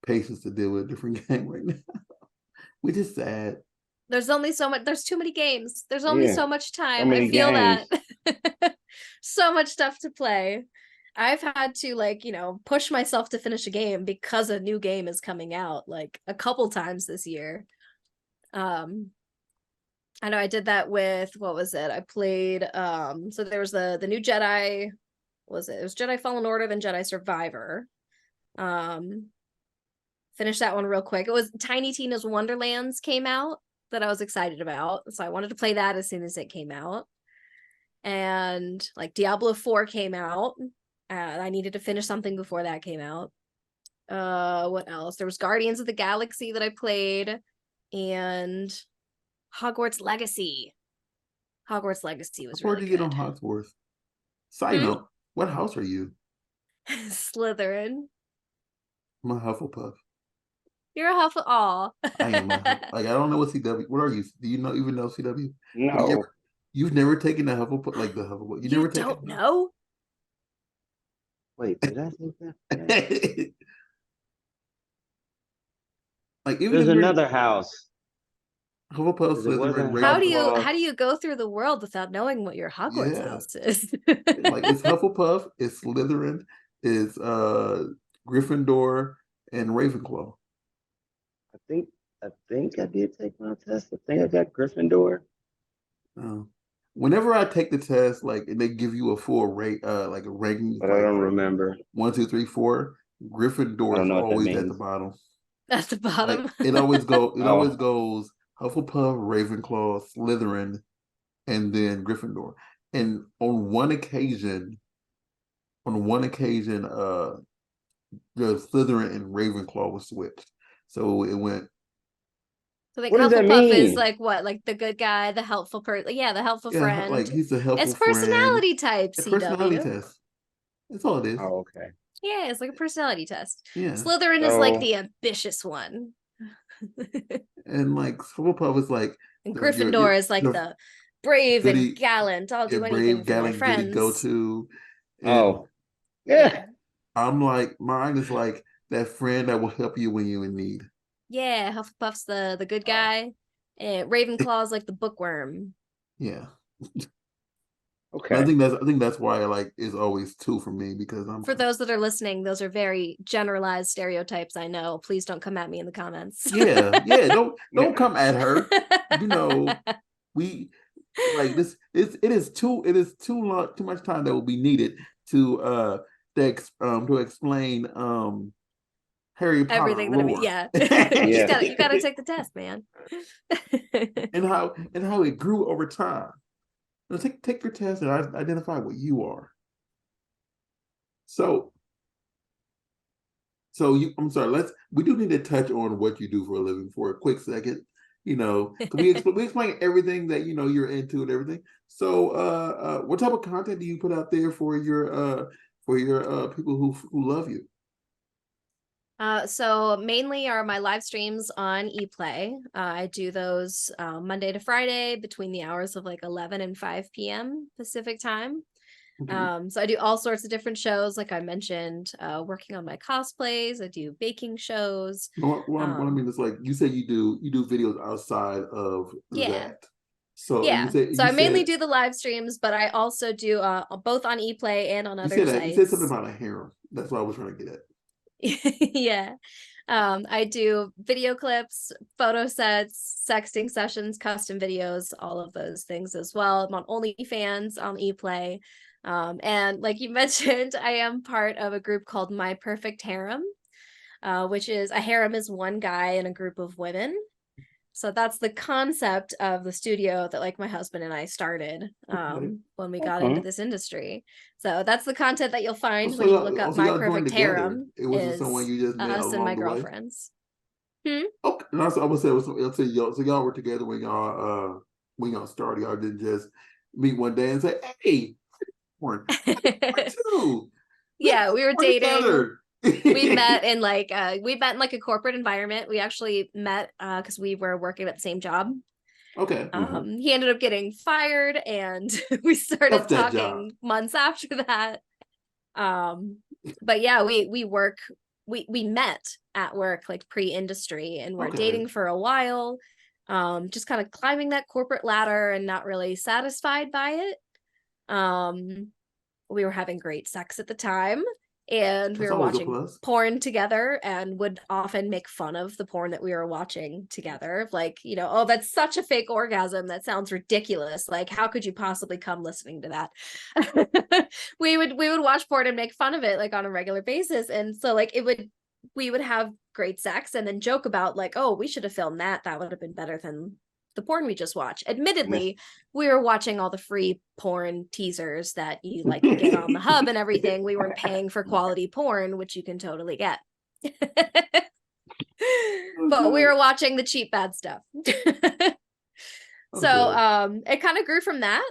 patience to deal with a different game right now, which is sad. There's only so much, there's too many games. There's only Yeah, so much so time. I many feel games. that. So much stuff to play. I've had to like, push myself to finish a game because a new game is coming out like a couple times this year. I know I did that with what was it? I played so there was the new Jedi, what was it? It was Jedi Fallen Order, then Jedi Survivor. Finished that one real quick. It was Tiny Tina's Wonderlands came out that I was excited about. So I wanted to play that as soon as it came out. And like Diablo 4 came out. I needed to finish something before that came out. What else? There was Guardians of the Galaxy that I played and Hogwarts Legacy. Hogwarts Legacy was Where'd really you get on good. Hogwarts? Side note, what house are you? Slytherin. I'm a Hufflepuff. You're a Hufflepuff. Aw. I am like I don't know what CW. What are you? Do you know even know CW? No. You've never taken the Hufflepuff like the Hufflepuff. You You never don't taken know? Wait, did I think that? like even There's if you're another house. Hufflepuff, Because it wasn't Slytherin, How do Ravenclaw. you go through the world without knowing what your Hogwarts Yeah, house is? like it's Hufflepuff, it's Slytherin, it's Gryffindor, and Ravenclaw. I think I did take my test. I think I got Gryffindor. Whenever I take the test, like and they give you a full rate, like a ranking, But I like don't remember. 1, 2, 3, 4. I Gryffindor don't is know what that always at the means. bottom. At the Like bottom. it always Oh, goes Hufflepuff, Ravenclaw, Slytherin, and then Gryffindor. And on one occasion, the Slytherin and Ravenclaw was switched. So it went. So like what does that Hufflepuff is mean? like what? Like the good guy, the helpful person. Yeah, the helpful Yeah, like friend. he's a helpful It's friend. personality type, A personality CW. test. That's all it is. Oh, okay. Yeah, it's like a personality test. Yeah. Slytherin is like So the ambitious one. And like Hufflepuff is like And your Gryffindor is like your the brave and goody, gallant. I'll your do anything brave, for my gallant, goody go friends. to. And oh yeah. Yeah. I'm like, mine is like that friend that will help you when you're in need. Yeah, Hufflepuff's the good Oh, guy. And Ravenclaw's like the bookworm. Yeah. And okay. I think that's why like it's always 2 for me because I'm For those that are listening, those are very generalized stereotypes, I know. Please don't come at me in the comments. yeah. Don't Yeah. come at her. You know, we like this it is too much time that will be needed to explain Harry Potter Everything that I mean, lore. yeah. Yeah. You gotta take the test, man. And how it grew over time. Now take your test and identify what you are. So I'm sorry, we do need to touch on what you do for a living for a quick second. You know, 'cause we explain everything that you're into and everything. So what type of content do you put out there for your people who love you? So mainly are my live streams on ePlay. I do those Monday to Friday between the hours of like 11 and 5 p.m. Pacific time. Okay. So I do all sorts of different shows, like I mentioned, working on my cosplays. I do baking shows. No, what I mean is like you say you do videos outside of Yeah, that. So yeah. So you I mainly said do the live streams, but I also do both on ePlay and on you other said that you said something sites. about a harem. That's what I was trying to get at. Yeah. I do video clips, photo sets, sexting sessions, custom videos, all of those things as well. I'm on OnlyFans on ePlay. And like you mentioned, I am part of a group called My Perfect Harem, which is a harem is one guy in a group of women. So that's the concept of the studio that like my husband and I started Okay. when we got into Okay. this industry. So that's the content that you'll find So when you look up so My y'all joined Perfect together. Harem It wasn't someone is you just met us and my along the way. girlfriends. Hmm? Okay. And also, I would say, so y'all were together when y'all started. Y'all didn't just meet one day and say, "Hey, porn, porn too. Let's Yeah, do we were porn dating. together." We met in like a corporate environment. We actually met because we were working at the same job. Okay. He ended up getting fired and we started Left that job. talking months after that. But yeah, we met at work like pre-industry and we're Okay. dating for a while. Just kind of climbing that corporate ladder and not really satisfied by it. We were having great sex at the time and we That's were always a watching plus. porn together and would often make fun of the porn that we were watching together. Like, oh, that's such a fake orgasm. That sounds ridiculous. Like, how could you possibly come listening to that? We would watch porn and make fun of it like on a regular basis. And so like we would have great sex and then joke about like, oh, we should have filmed that. That would have been better than the porn we just watched. Admittedly, we were watching all the free porn teasers that you like get on the hub and everything. We weren't paying for quality porn, which you can totally get. But we were watching the cheap bad stuff. So it kind of grew from that.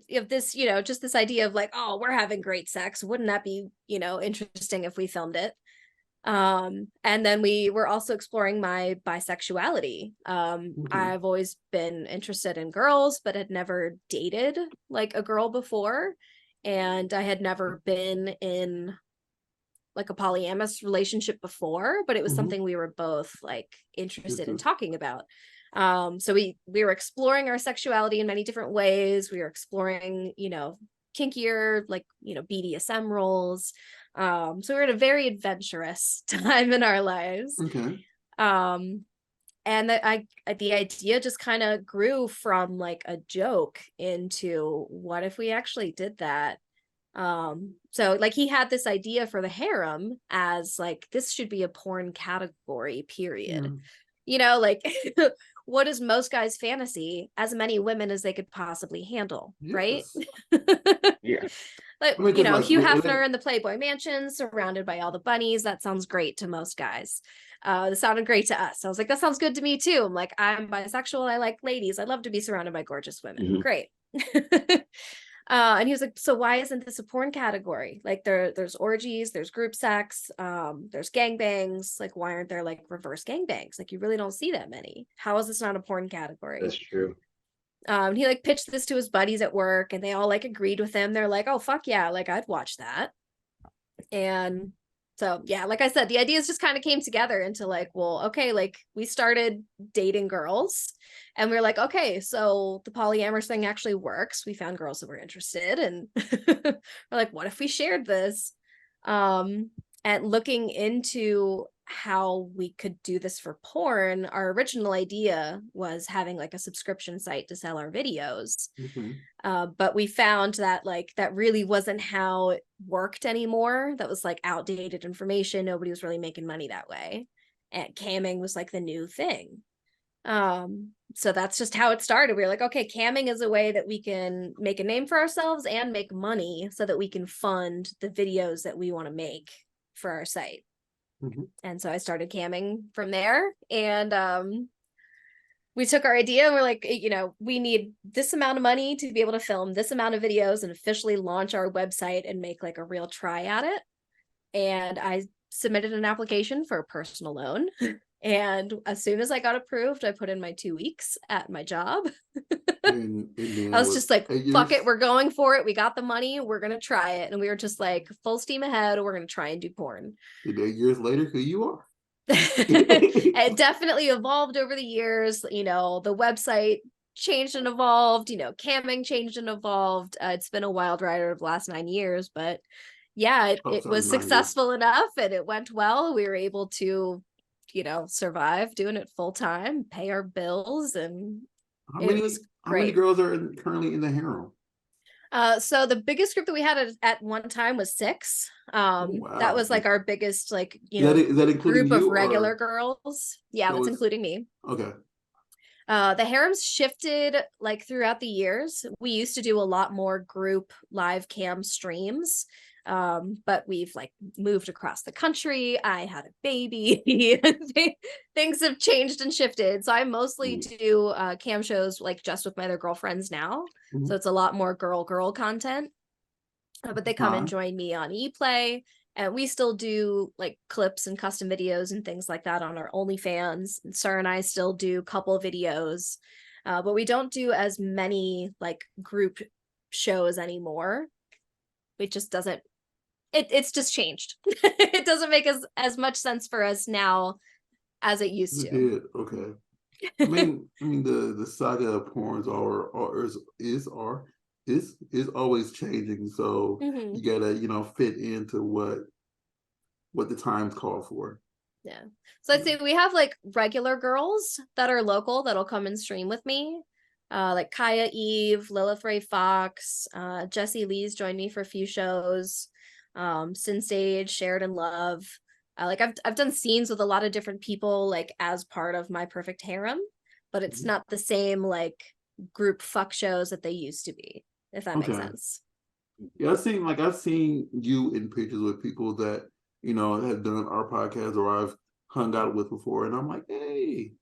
If this, just this idea of like, oh, we're having great sex. Wouldn't that be, interesting if we filmed it? And then we were also exploring my bisexuality. I've always been interested in girls, but had never dated like a girl before. And I had never been in like a polyamorous relationship before, but it was something we were both like interested in talking about. So we were exploring our sexuality in many different ways. We were exploring, you know, kinkier, like, you know, BDSM roles. So we're in a very adventurous time in our lives. Okay. And that the idea just kind of grew from like a joke into what if we actually did that? So like he had this idea for the harem as like this should be a porn category, period. Yeah. You know, like what is most guys' fantasy? As many women as they could possibly handle, right? Yes. Yeah. Like, I mean, you 'cause, know, like, Hugh Hefner in the Playboy Mansion, surrounded by all the bunnies. That sounds great to most guys. It sounded great to us. I was like, that sounds good to me too. I'm like, I'm bisexual. I like ladies. I love to be surrounded by gorgeous women. Mhm. Great. And he was like, so why isn't this a porn category? Like there's orgies, there's group sex, there's gangbangs. Like, why aren't there like reverse gangbangs? Like, you really don't see that many. How is this not a porn category? That's true. He like pitched this to his buddies at work, and they all like agreed with him. They're like, oh fuck yeah, like I'd watch that. And so yeah, like I said, the ideas just kind of came together into like, well, okay, like we started dating girls, and we were like, okay, so the polyamorous thing actually works. We found girls that were interested, and we're like, what if we shared this? And looking into how we could do this for porn, our original idea was having like a subscription site to sell our videos. Okay. But we found that like that really wasn't how it worked anymore. That was like outdated information. Nobody was really making money that way. And camming was like the new thing. So that's just how it started. We were like, okay, camming is a way that we can make a name for ourselves and make money so that we can fund the videos that we want to make for our site. And so I started camming from there. And we took our idea and we're like, you know, we need this amount of money to be able to film this amount of videos and officially launch our website and make like a real try at it. And I submitted an application for a personal loan. And as soon as I got approved, I put in my 2 weeks at my job. And then I was just like, fuck it, years. we're going for it. We got the money, we're gonna try it. And we were just like full steam ahead, we're gonna try and do porn. And 8 years later, who you are. It definitely evolved over the years. You know, the website changed and evolved, you know, camming changed and evolved. It's been a wild ride over the last 9 years, but yeah, it was 9 years. successful enough and it went well. We were able to, you know, survive doing it full time, pay our bills, and How it many was how many great. girls are currently in the harem? So the biggest group that we had at one time was 6. Oh, That wow. was like our biggest, like, you Is that, know, is that including group of you regular or girls. Yeah, so that's it's including me. okay? The harems shifted like throughout the years. We used to do a lot more group live cam streams. But we've like moved across the country. I had a baby. Things have changed and shifted. So I mostly do cam shows like just with my other girlfriends now. Mhm. So it's a lot more girl content. But they come and join me on ePlay. And we still do like clips and custom videos and things like that on our OnlyFans. And Sarah and I still do couple videos. But we don't do as many like group shows anymore. It just doesn't, it's just changed. It doesn't make as much sense for us now as it used It to. did. Okay. I mean the saga of porns is always changing. So Mhm. you gotta, fit into what the times call for. Yeah. So I'd say we have like regular girls that are local that'll come and stream with me. Like Kaya Eve, Lilith Ray Fox, Jessie Lee's joined me for a few shows. Sin Sage, Sheridan Love. Like I've done scenes with a lot of different people like as part of my perfect harem, but it's Mhm. not the same like group fuck shows that they used to be, if that makes Okay. sense. Yeah, I've seen you in pictures with people that, have done our podcast or I've hung out with before, and I'm like, hey.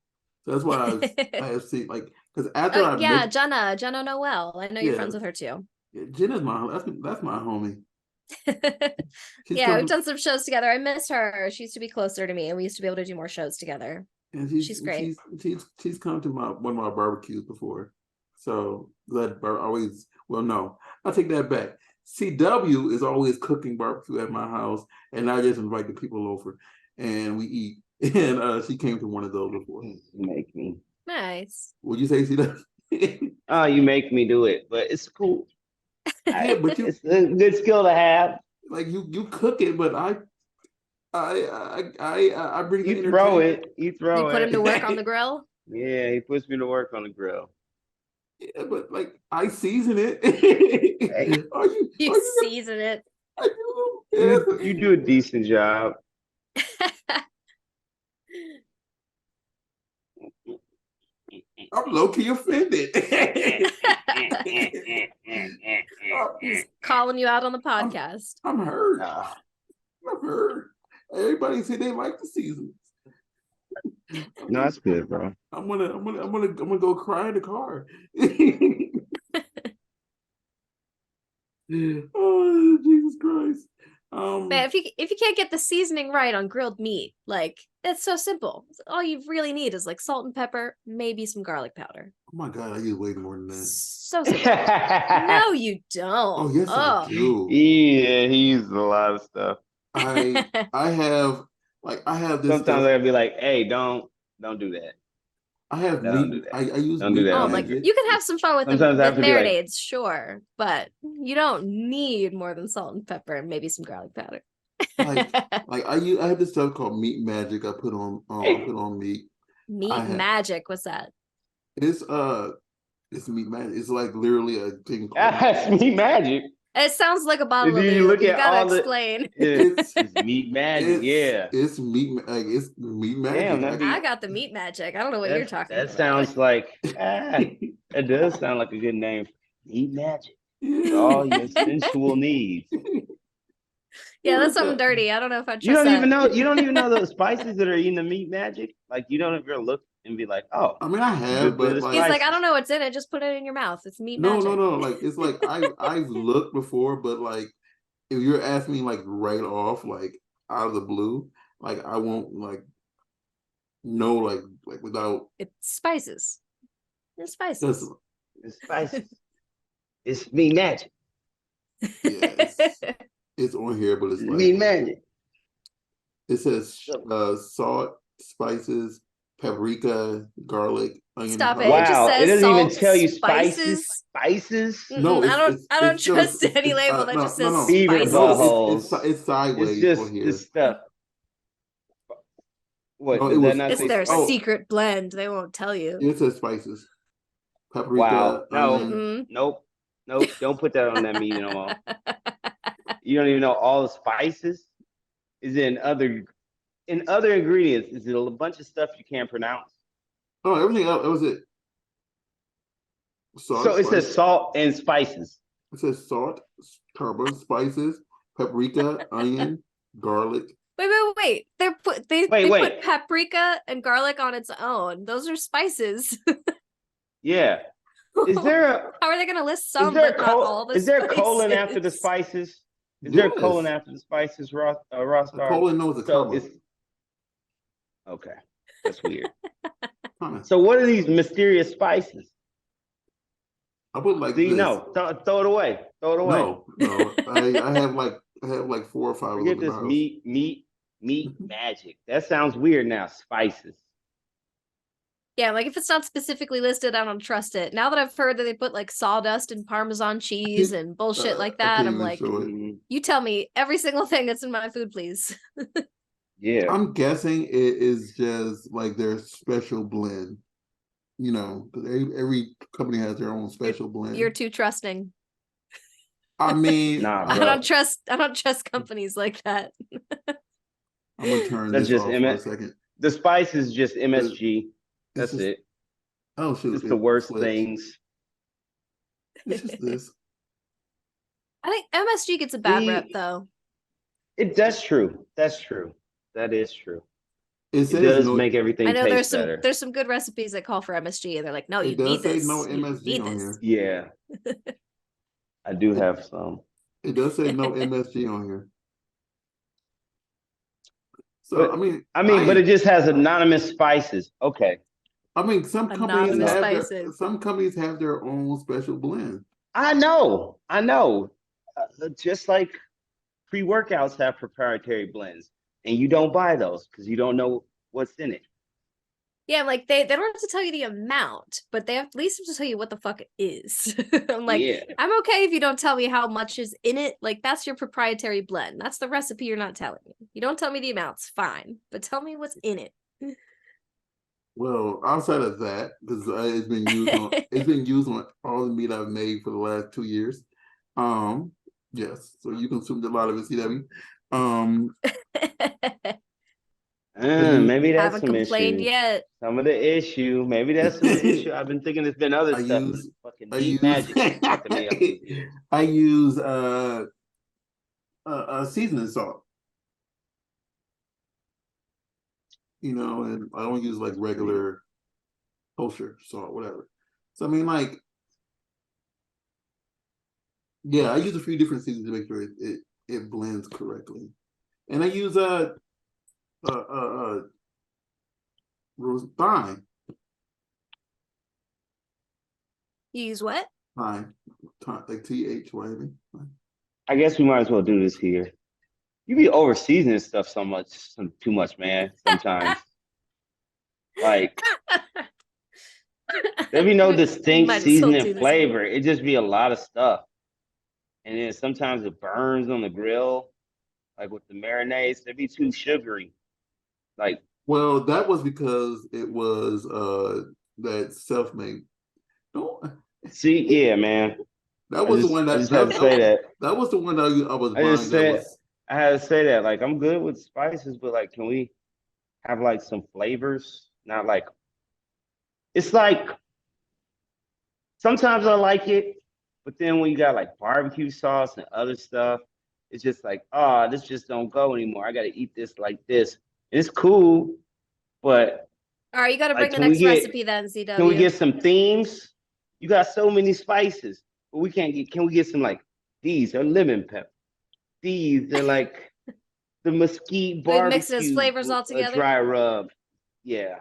So that's why I have seen, like, because after Oh I yeah, met, Jenna Noel. I know you're yeah, friends with her too. Jenna's that's my homie. She's Yeah, come we've to, done some shows together. I miss her. She used to be closer to me, and we used to be able to do more shows together. and She's great. she's come to one of my barbecues before. So always, well, no, I take that back. CW is always cooking barbecue at my house, and I just invite the people over and we eat. And she came to one of those before. You make me. Nice. Would you say CW? Oh, you make me do it, but it's cool. Yeah, but you It's a good skill to have. like you cook it, but I bring the You throw entertainment. it. You You throw put him it. to work on the grill? Yeah, he puts me to work on the grill. Yeah, but like I season it. Hey. You season it. I do. You do a decent job. I'm low-key offended. He's calling you out on the podcast. I'm hurt. Nah. I'm hurt. Everybody said they like the seasons. No, that's good, bro. I'm gonna go cry in the car. Oh, Jesus Christ. Man, if you can't get the seasoning right on grilled meat, like it's so simple. All you really need is like salt and pepper, maybe some garlic powder. Oh my God, I use way more than that. So simple. No, you don't. Oh yes, I do. Yeah, he uses a lot of stuff. I have this Sometimes stuff. I gotta be like, hey, don't do that. I have Don't meat. do that. I use Don't do meat that. Oh my! magic. You can have some fun with Sometimes I have with to be like- marinades, sure, but you don't need more than salt and pepper and maybe some garlic powder. Like I have this stuff called meat magic. I put on meat. Meat magic. What's that? It's meat magic. It's like literally a thing called That's me magic. It sounds like a bottle of If you lube. look You at gotta all the- explain. It's meat magic. Yeah. It's meat magic. Damn, that'd be- I got the meat magic. I don't know what you're talking That about. sounds like it does sound like a good name. Meat magic. Yeah. All your sensual needs. Yeah, that's something dirty. I don't know if I trust You don't that. even know. You don't even know the spices that are in the meat magic. Like you don't ever look and be like, oh, I mean, I have, but He's like, like, I don't know what's in it. Just put it in your mouth. It's meat no, magic. no. Like it's like I've looked before, but like if you're asking me like right off, like out of the blue, like I won't like know like without. It's spices. It's spices. it's spices. It's meat magic. Yeah, it's on here, but it's like Meat magic. it says salt, spices, paprika, garlic, onion. Stop and it. garlic. just Wow, says it doesn't even salt, tell you spices. Spices. No, I don't it's trust just- any it's, label that no, just no, says no. Beaver spices. buttholes. It's sideways It's just on here. this stuff. What No, does it that was- not It's say? their Oh. secret blend. They won't tell you. It says spices. Paprika. Wow. No. onion. Mm-mm. Nope. Don't put that on that meat no more. You don't even know all the spices. Is in other ingredients? Is it a bunch of stuff you can't pronounce? Oh, everything else. It was it. Salt. So it spice. says salt and spices. It says salt, carbon, spices, paprika, onion, garlic. Wait. They Wait. put paprika and garlic on its own. Those are spices. Yeah. Is there a How are they going to list some is there but a not all the is there a colon after the spices? spices? Is there a Yes. colon after the spices, Ross? The colon knows the So comma. it's okay. That's weird. Kinda. So what are these mysterious spices? I put like Do you this. know? Throw it away. Throw it away. No. I have like 4 or 5 of Forget them in this my house. meat magic. That sounds weird now. Spices. Yeah, like if it's not specifically listed, I don't trust it. Now that I've heard that they put like sawdust and Parmesan cheese and bullshit like I that, can't I'm even like, show it. Mhm. you tell me every single thing that's in my food, please. Yeah. I'm guessing it is just like their special blend. You know, 'cause every company has their own special blend. You're too trusting. I mean, Nah, I bro. don't trust companies like that. I'm gonna turn That's this just off for a second. The spice is just MSG. That's just- it. Oh shoot! It's it the worst flipped. things. It's just this. I think MSG gets a bad The- rep though. That's true. That's true. That is true. It It says does no. make everything I know taste there's better. some good recipes that call for MSG and they're like, no, It you does need say this. no You MSG need on this. here. Yeah. I do have some. It does say no MSG on here. So But but it just has anonymous spices. Okay. Some Anonymous spices. companies have their own special blend. I know. Just like pre-workouts have proprietary blends, and you don't buy those because you don't know what's in it. Yeah, like they don't have to tell you the amount, but they have at least have to tell you what the fuck it is. I'm like, Yeah. I'm okay if you don't tell me how much is in it. Like that's your proprietary blend. That's the recipe you're not telling me. You don't tell me the amounts, fine, but tell me what's in it. Well, outside of that, because it's been used on all the meat I've made for the last 2 years. Yes, so you consumed a lot of it, CW. Maybe that's Haven't some complained issue. yet. Some of the issue. Maybe that's some of the issue. I've been thinking it's been other stuff. Fucking meat magic fucking me up this year. I use seasoning salt. And I don't use like regular kosher salt, whatever. So yeah, I use a few different seasons to make sure it blends correctly, and I use thyme. You use what? Thyme, like THYME. I guess we might as well do this here. You be over seasoning stuff too much, man. Sometimes, like, there be no distinct Might as well seasoning do this. flavor. It just be a lot of stuff, and then sometimes it burns on the grill, like with the marinades. They be too sugary. Like, well, that was because it was that self-made. Don't see, yeah, man. That was the one I just had to say that. That was the one that I was I buying. just said I had to say that. Like, I'm good with spices, but like, can we have like some flavors? Not like it's like sometimes I like it, but then when you got like barbecue sauce and other stuff, it's just like, oh, this just don't go anymore. I gotta eat this like this. It's cool, but All right, you got to like, bring the next recipe then, CW. can we get some themes? You got so many spices, but we can't get. Can we get some like these are lemon pepper? These are like the mesquite We mix barbecue. those flavors all together? Dry rub. Yeah.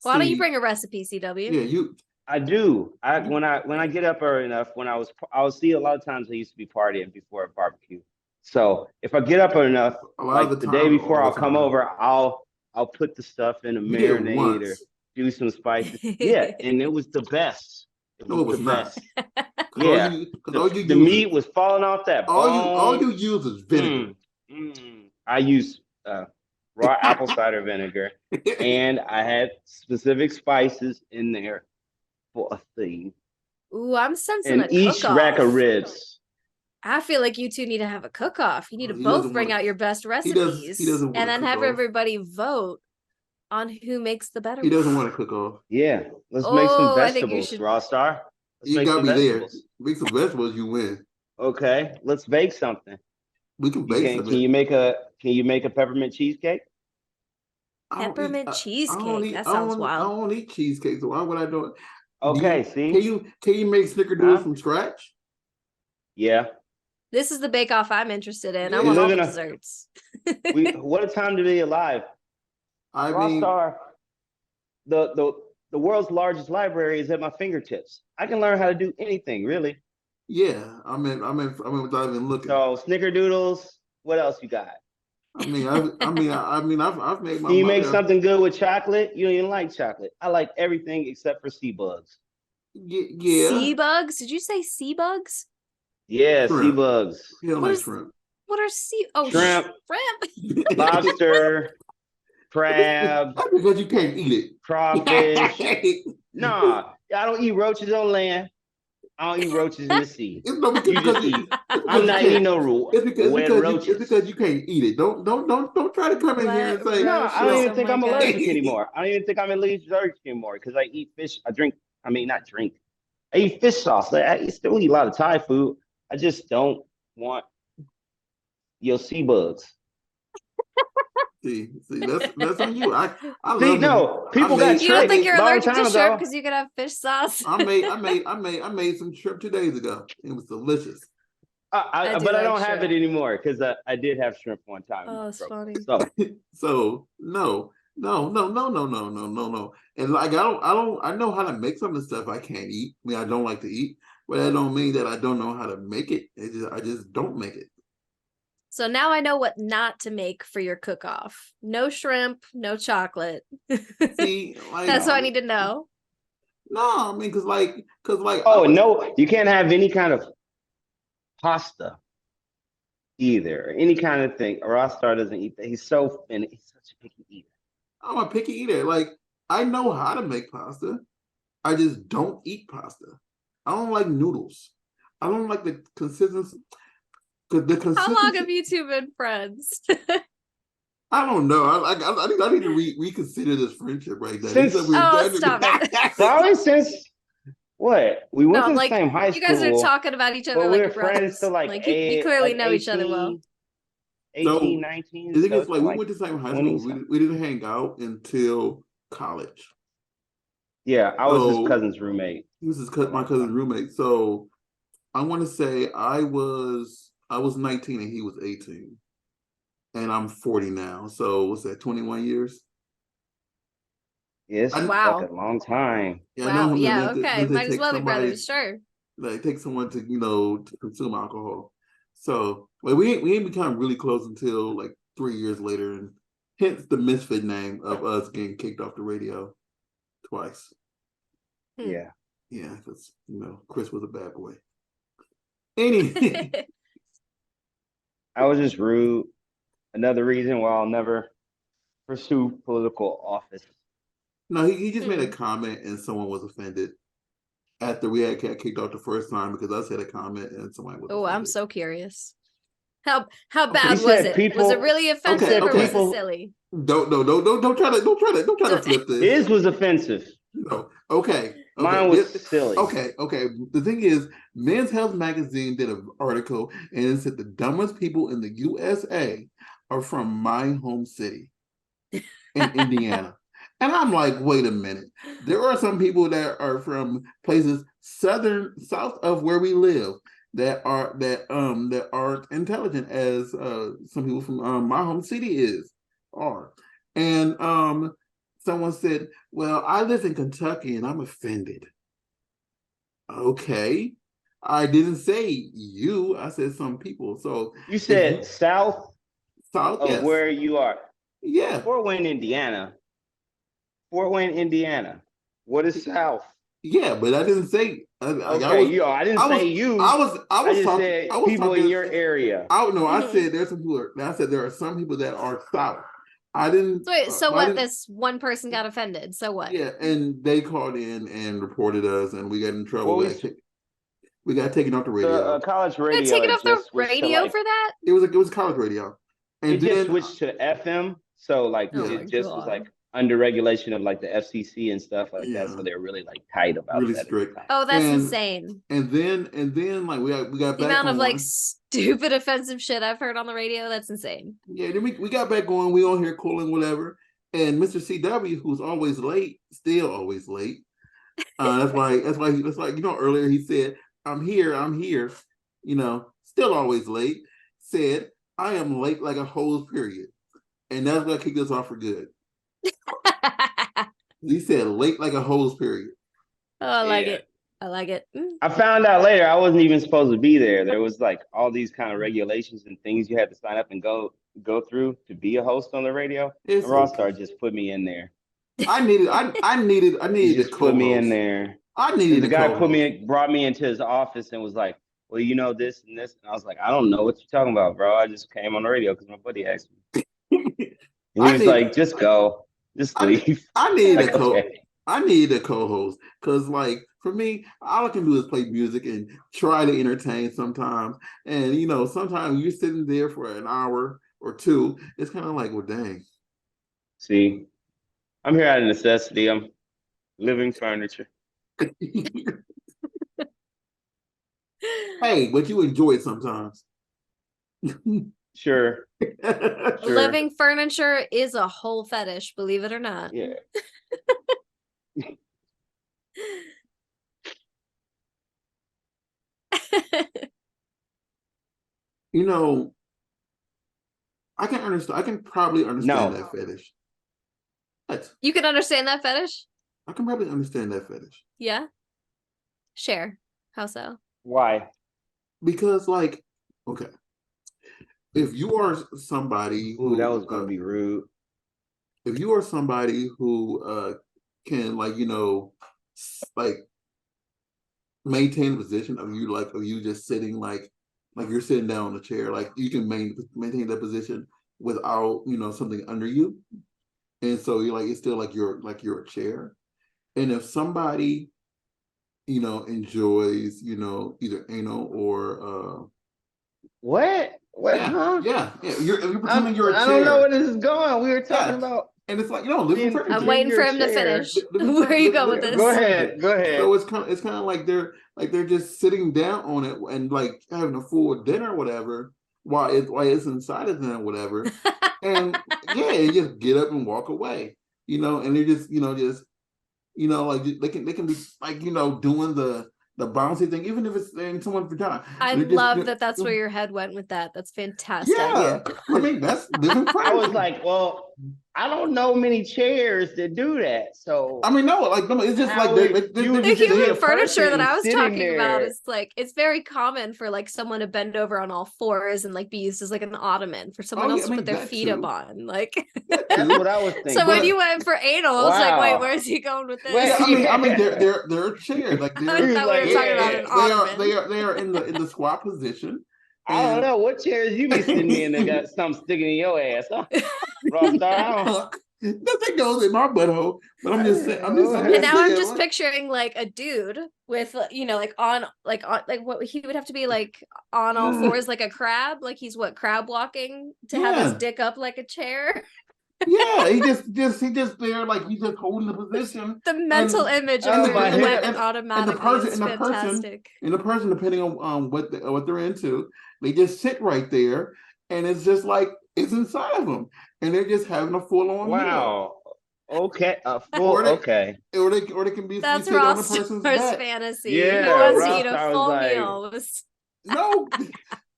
Why don't you bring a recipe, CW? Yeah, I do. When I get up early enough, I will see a lot of times I used to be partying before a barbecue. So if I get up early enough, like the day before I'll come over, I'll put the stuff in a marinade or do some spices. Yeah, and it was the best. No, it was not. Yeah, the meat was falling off that bone. All you use is vinegar. I use raw apple cider vinegar, and I had specific spices in there for a theme. Ooh, I'm sensing and a each cook-off. rack of ribs. I feel like you two need to have a cook-off. You need to both bring out your best recipes and then have everybody vote on who makes the better. He doesn't want to cook off. Yeah, let's make some vegetables, Raw Star. You got me there. Make some vegetables, you win. Okay, let's bake something. We can bake something. Can you make a peppermint cheesecake? Peppermint cheesecake. That sounds wild. I don't eat cheesecake, so why would I do it? Okay, see. Can you make snickerdoodles from scratch? Yeah. This is the bake-off I'm interested in. I want all the desserts. What a time to be alive. Raw Star, the world's largest library is at my fingertips. I can learn how to do anything, really. Yeah, I mean, without even looking. So snickerdoodles. What else you got? I've made my. Can you make something good with chocolate? You don't even like chocolate. I like everything except for sea bugs. Yeah. Sea bugs? Did you say sea bugs? Yeah, sea bugs. Shrimp. What are sea? Oh, shrimp. Lobster. Crab. That's because you can't eat it. Crawfish. Nah, I don't eat roaches on land. I don't eat roaches in the sea. I'm not eating no rule. It's because you can't eat it. Don't try to come in here and say. No, I don't even think I'm allergic anymore. I don't even think I'm allergic anymore because I eat fish. Not drink. I eat fish sauce. I still eat a lot of Thai food. I just don't want your sea bugs. See, that's on you. I See, love no, I people made- got You don't I think tricked made you're long allergic to time shrimp ago. because you could have fish sauce? I made some shrimp 2 days ago. It was delicious. I do But I like don't have it shrimp. anymore because I did have shrimp one time. Oh, it's funny. So So no. And like I know how to make some of the stuff I can't eat. I mean, I don't like to eat, but that don't mean that I don't know how to make it. I just don't make it. So now I know what not to make for your cook-off. No shrimp, no chocolate. See, like That's No. what I need to know. no, I mean, cause like oh no, you can't have any kind of pasta either, any kind of thing. Rostar doesn't eat that. He's such a picky eater. I'm a picky eater. Like I know how to make pasta. I just don't eat pasta. I don't like noodles. I don't like the consistency. The How long consistency. have you two been friends? I don't know. I need to reconsider this friendship right there. Since- Oh, stop it. Probably since what? We went No, to the like, same high you guys are school, talking about each other but we like were you're friends brothers. till like, You clearly know each other 18, well. 18, So, 19. the thing So is, like, it's we went to the same high 20 school. We didn't hang out until college. Yeah, I was his So cousin's roommate. he was my cousin's roommate. So I want to say I was 19 and he was 18, and I'm 40 now. So what's that? 21 years. Yeah, it's like Wow. a long time. Yeah, I know Wow. him Yeah, to okay. Might as take well be somebody, brothers, sure. like take someone to to consume alcohol. So like we ain't become really close until like 3 years later, and hence the misfit name of us getting kicked off the radio twice. Hmm. Yeah. Yeah, because Chris was a bad boy. Any I was just rude. Another reason why I'll never pursue political office. no, he just made a Hmm. comment and someone was offended after we had got kicked off the first time because I said a comment and somebody was Oh, I'm offended. so curious. How Okay. bad He was said it? Was people- it really offensive Okay, or was okay. it silly? Don't try to flip this. His was offensive. No. Okay. Mine was silly. Okay. The thing is, Men's Health Magazine did an article and it said the dumbest people in the USA are from my home city in Indiana. And I'm like, wait a minute. There are some people that are from places south of where we live that aren't intelligent as some people from my home city are. And someone said, well, I live in Kentucky and I'm offended. Okay. I didn't say you, I said some people. So You said south south, of yes. where you are. Yeah. Fort Wayne, Indiana. Fort Wayne, Indiana. What is south? Yeah, but I didn't say. I didn't say you. I just talking, said I was people talking, in your area. I know. I said there's some people. I said there are some people that are south. I didn't. So wait, so I what? didn't- This one person got offended. So what? Yeah, and they called in and reported us, and we got in trouble. Well, we got taken off the The radio. college They radio taking had off the just switched to, radio like, for that? It was college radio, and it just switched to FM. So like Oh my it just was God. like under regulation of like the FCC and stuff like that. Yeah. So they're really like tight about Really that. strict. Oh, that's And- insane. And then like we got The back amount of on. like stupid offensive shit I've heard on the radio, that's insane. Yeah, then we got back going. We on here cooling, whatever. And Mr. CW, who's always late, still always late. That's why earlier he said, I'm here. Still always late. Said, I am late like a hose, period. And that's what kicked us off for good. He said late like a hose, period. Oh, I like Yeah. it. I like it. I found out later I wasn't even supposed to be there. There was like all these kind of regulations and things you had to sign up and go through to be a host on the radio. It's And Rockstar okay. just put me in there. I needed He a just co-host. put me in there. I needed And the a guy co-host. brought me into his office and was like, well, you know this and this. And I was like, I don't know what you're talking about, bro. I just came on the radio because my buddy asked me. And he was like, just go. Just leave. I needed Like, a co okay. I need a co-host because, like, for me, all I can do is play music and try to entertain sometimes. And sometimes you're sitting there for an hour or two. It's kind of like, well, dang. See, I'm here out of necessity. I'm living furniture. Hey, but you enjoy it sometimes. Sure. Sure. Living furniture is a whole fetish, believe it or not. Yeah. You know, I can understand. I can probably understand No. that fetish. What? You can understand that fetish? I can probably understand that fetish Yeah. Share. How so? Why? because, like, okay, if you are somebody Ooh, that who, was gonna be rude. if you are somebody who can, like, like maintain the position of you just sitting like you're sitting down on a chair, like you can maintain that position without something under you, and so you're like it's still like you're a chair. And if somebody enjoys either anal or What? What? yeah, Huh? yeah, you're pretending you're a I don't know chair. where this is going. We were talking Yeah, about and it's like living being, I'm furniture. waiting for your him to chair. finish. Where are you going with Living Go this? furniture. ahead. Go ahead. So it's kind of like they're just sitting down on it and like having a full dinner or whatever while it's inside of them or whatever. And yeah, they just get up and walk away. And they're just like they can be like doing the bouncy thing, even if it's in someone's vagina. I And they're just love that that's where your head went with that. That's fantastic. yeah. I mean that's living furniture. I was like, well, I don't know many chairs that do that. So I mean, no, like no, it's just how like would you The just see human a furniture that person I was sitting talking about there? is like it's very common for like someone to bend over on all fours and like be used as like an ottoman for someone oh yeah, else I to put mean their that feet up too. on. Like That That's too. what I was so thinking. when But you went for anal, I was like, wait, Wow. where's he going with Wait, this? yeah, I mean, yeah. they're chairs, like I they're thought we were Like, talking about yeah. an they are ottoman. they are they are in the squat position, I don't and know what chairs you be sitting in that got something sticking in your ass, huh? Rockstar. nothing goes in my butthole. But I'm just saying, I'm And just now I'm saying, just like, picturing like a dude with like on what he would have to be like on all fours like a crab, like he's crab walking to have his yeah, dick up like a chair. yeah. He just there, like he's just holding the position, The mental and image of and Oh the where my you and went the, head. and, and the automatically person is and the person fantastic. and the person, depending on what they're into, they just sit right there, and it's just like it's inside of them, and they're just having a full on meal, Wow. Okay. Full. or they Okay. or they can be That's sitting on the Ross person's Star's back. fantasy. He Yeah. wants to eat No, a Rockstar was full like, meal. no,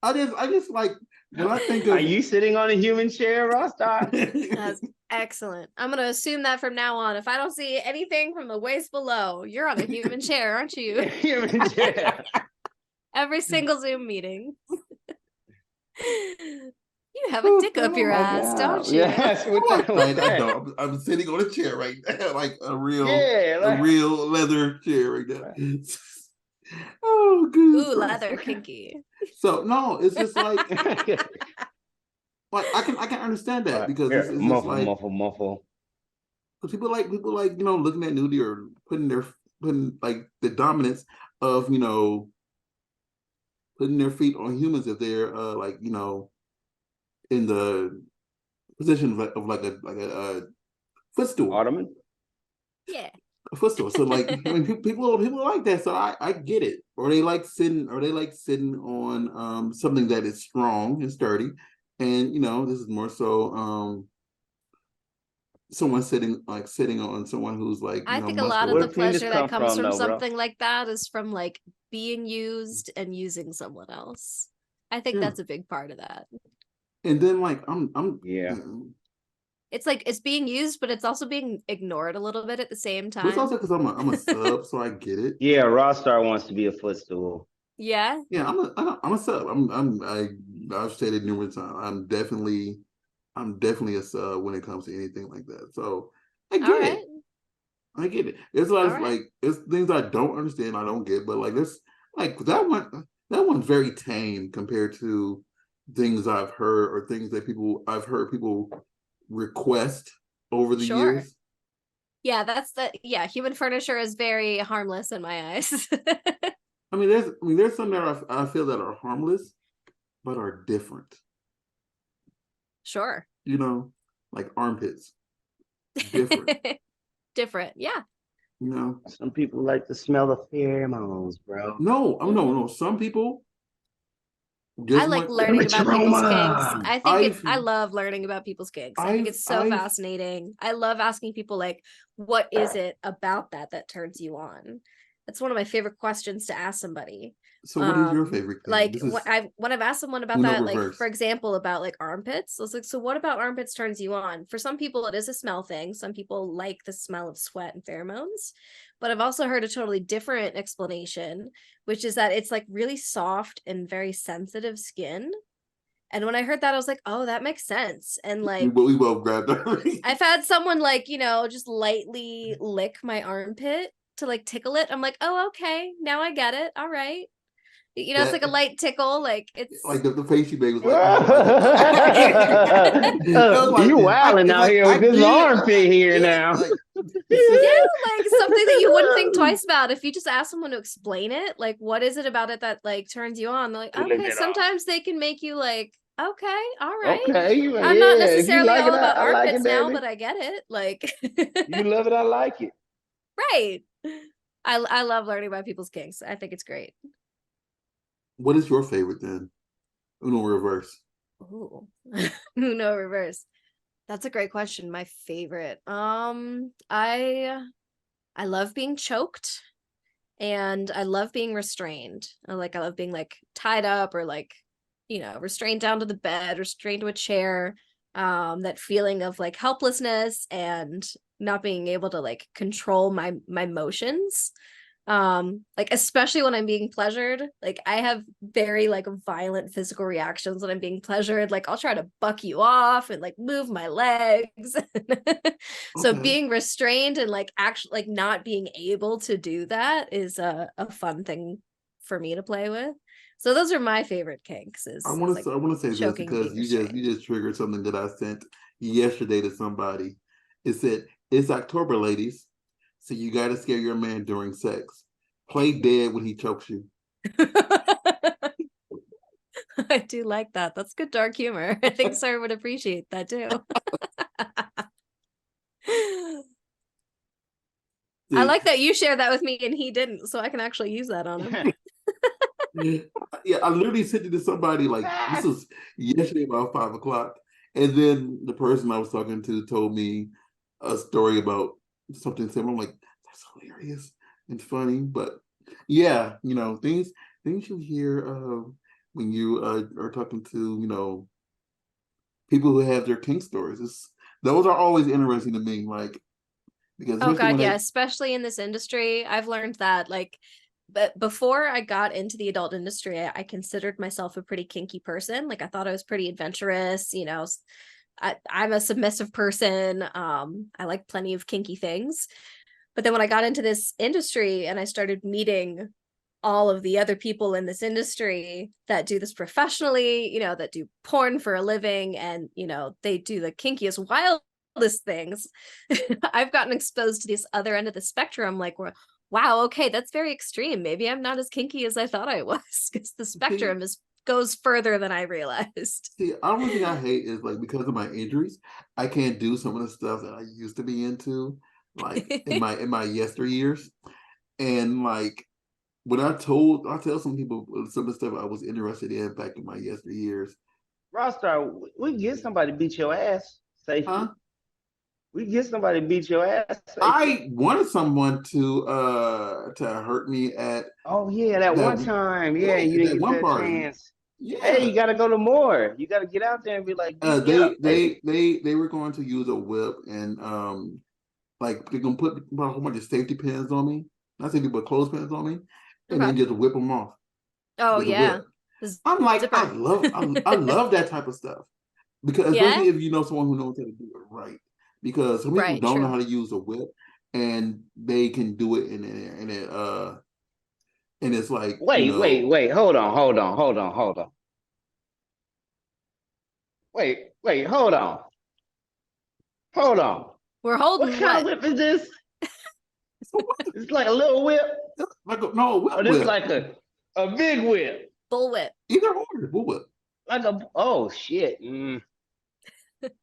I just like when I think are of you sitting on a human chair, Rockstar? That's excellent. I'm gonna assume that from now on. If I don't see anything from the waist below, you're on a human chair, aren't you? Human chair. Every single Zoom meeting. You have a dick up your Oh my ass, God. don't you? Yes. With that. I With that. don't. I'm sitting on a chair right now, like Yeah. a Like, real leather chair right now. Oh, goodness Ooh, gracious. leather kinky. So no, it's just like I can understand that right. because Here, it's just muffle, like muffle, muffle. because people like looking at nudity or putting like the dominance of putting their feet on humans if they're like in the position of like a footstool. Ottoman. Yeah. A footstool. So like I mean people like that. So I get it. Or they like sitting on something that is strong and sturdy. And this is more so someone sitting on someone who's like I think a lot of muscular. the Where penis pleasure that come comes from, from though, bro? something like that is from like being used and using someone else. I think Yeah. that's a big part of that. And then like I'm Yeah. It's like it's being used, but it's also being ignored a little bit at the same but it's also time. because I'm a sub, so I get it. Yeah. Rockstar wants to be a footstool. Yeah. Yeah, I'm a sub. I've said it numerous times. I'm definitely a sub when it comes to anything like that. So I All get right. it. I get it. There's a lot All of right. like there's things I don't understand, I don't get, but like there's like that one's very tame compared to things I've heard or things that I've heard people request over the Sure. years. Yeah, human furniture is very harmless in my eyes. There's some that I feel that are harmless, but are different. Sure. Like armpits, different. Different. Yeah. You know, Some people like to smell the pheromones, bro. no, no. Some people I Just like one. learning about people's kinks. Trauma. I love learning about people's kinks. I think I've, it's so I've. fascinating. I love asking people like, what is it about that turns you on? That's one of my favorite questions to ask somebody. So, what is your favorite thing? Like This when is I've asked someone about Uno that, like reverse. for example, about like armpits. I was like, so what about armpits turns you on? For some people, it is a smell thing. Some people like the smell of sweat and pheromones. But I've also heard a totally different explanation, which is that it's like really soft and very sensitive skin. And when I heard that, I was like, oh, that makes sense. And like, We both grabbed her. I've had someone like, just lightly lick my armpit to like tickle it. I'm like, oh, okay, now I get it. All right. It's like a That, light tickle. Like like it's the face you made was like, it was like, You wilding it's out like, here I with this did. armpit here Yeah, now. like, this is, like something that you wouldn't think twice about if you just ask someone to explain it. Like, what is it about it that like turns you on? They're like, You look okay, it up. sometimes they can make you like, okay, all right. Okay, I'm not yeah. If you necessarily like all it, about I like armpits it, now, baby. but I get it. Like, You love it, I like it. right. I love learning about people's kinks. I think it's great. what is your favorite then? Uno reverse. Ooh, no reverse. That's a great question. My favorite. I love being choked and I love being restrained. I love being like tied up or like, restrained down to the bed, restrained to a chair. That feeling of like helplessness and not being able to like control my motions. Like especially when I'm being pleasured, like I have very like violent physical reactions when I'm being pleasured. Like I'll try to buck you off and like move my legs. So Okay. being restrained and like actually like not being able to do that is a fun thing for me to play with. So those are my favorite kinks I is want like to say this choking and because being you restrained. just triggered something that I sent yesterday to somebody. It said, "It's October, ladies, so you got to scare your man during sex. Play dead when he chokes you." I do like that. That's good dark humor. I think Sarah would appreciate that too. I See, like that you shared that with me and he didn't, so I can actually use that on him. yeah, I literally sent it to somebody like this was yesterday about 5 o'clock, and then the person I was talking to told me a story about something similar. I'm like, that's hilarious and funny, but yeah, things you hear when you are talking to people who have their kink stories. Those are always interesting to me, like because Oh especially God, when yeah, they especially in this industry, I've learned that like but before I got into the adult industry, I considered myself a pretty kinky person. Like I thought I was pretty adventurous, I'm a submissive person. I like plenty of kinky things. But then when I got into this industry and I started meeting all of the other people in this industry that do this professionally, that do porn for a living and, they do the kinkiest, wildest things. I've gotten exposed to this other end of the spectrum, like wow, okay, that's very extreme. Maybe I'm not as kinky as I thought I was because the see, spectrum goes further than I realized. see, the only thing I hate is like because of my injuries, I can't do some of the stuff that I used to be into, like in my yesteryears. And like when I tell some people some of the stuff I was interested in back in my yesteryears. Rockstar, we can get somebody to beat your ass safely. Huh? We can get somebody to beat your ass safely. I wanted someone to hurt me at Oh yeah, that that one time. Yeah, yeah, you at didn't that get one that party. chance. Hey, Yeah. you gotta go to more. You gotta get out there and be like, beat me They up, baby. they they they were going to use a whip and like they're gonna put a whole bunch of safety pins on me, not safety but clothespins on me, and Okay. then just whip them off Oh with a yeah. whip. This I'm like, zipper. I love that type of stuff because Yeah. especially if you know someone who knows how to do it right. Because some people Right. don't know True. how to use a whip and they can do it and it's like Wait. Hold on. Wait, hold on. Hold on. We're What holding kind of what? whip is this? It's like a little whip. like no whip Oh, this is whip like a big whip. Bullwhip. either or whip. Like oh shit.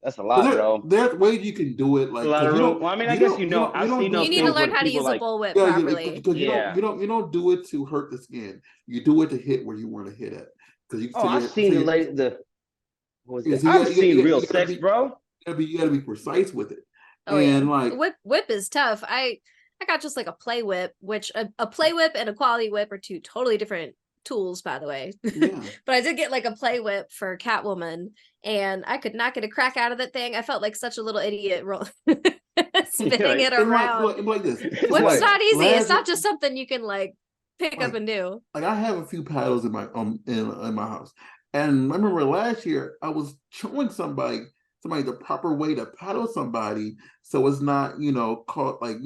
That's a lot, Because bro. there's ways you can do it, It's a like lot because of room. Well, I mean, I guess you I've don't seen do You those need to things where learn the how to people use a like, bullwhip yeah, properly. because yeah. you don't do it to hurt the skin. You do it to hit where you want to hit at. because you, Oh, so I've you, seen so the you, late the what was yeah, that? so I've seen real you gotta sex, bro. you gotta be precise with it, Oh yeah. and like, Whip is tough. I got just like a play whip, which a play whip and a quality whip are two totally different tools, by the way. yeah, But I did get like a play whip for Catwoman, and I could not get a crack out of that thing. I felt like such a little idiot spinning it around. like this. So It's Whip's like, not easy. It's last not just something you can like pick up like and do. like I have a few paddles in my in my house, and I remember last year I was showing somebody the proper way to paddle somebody, so it's not caught like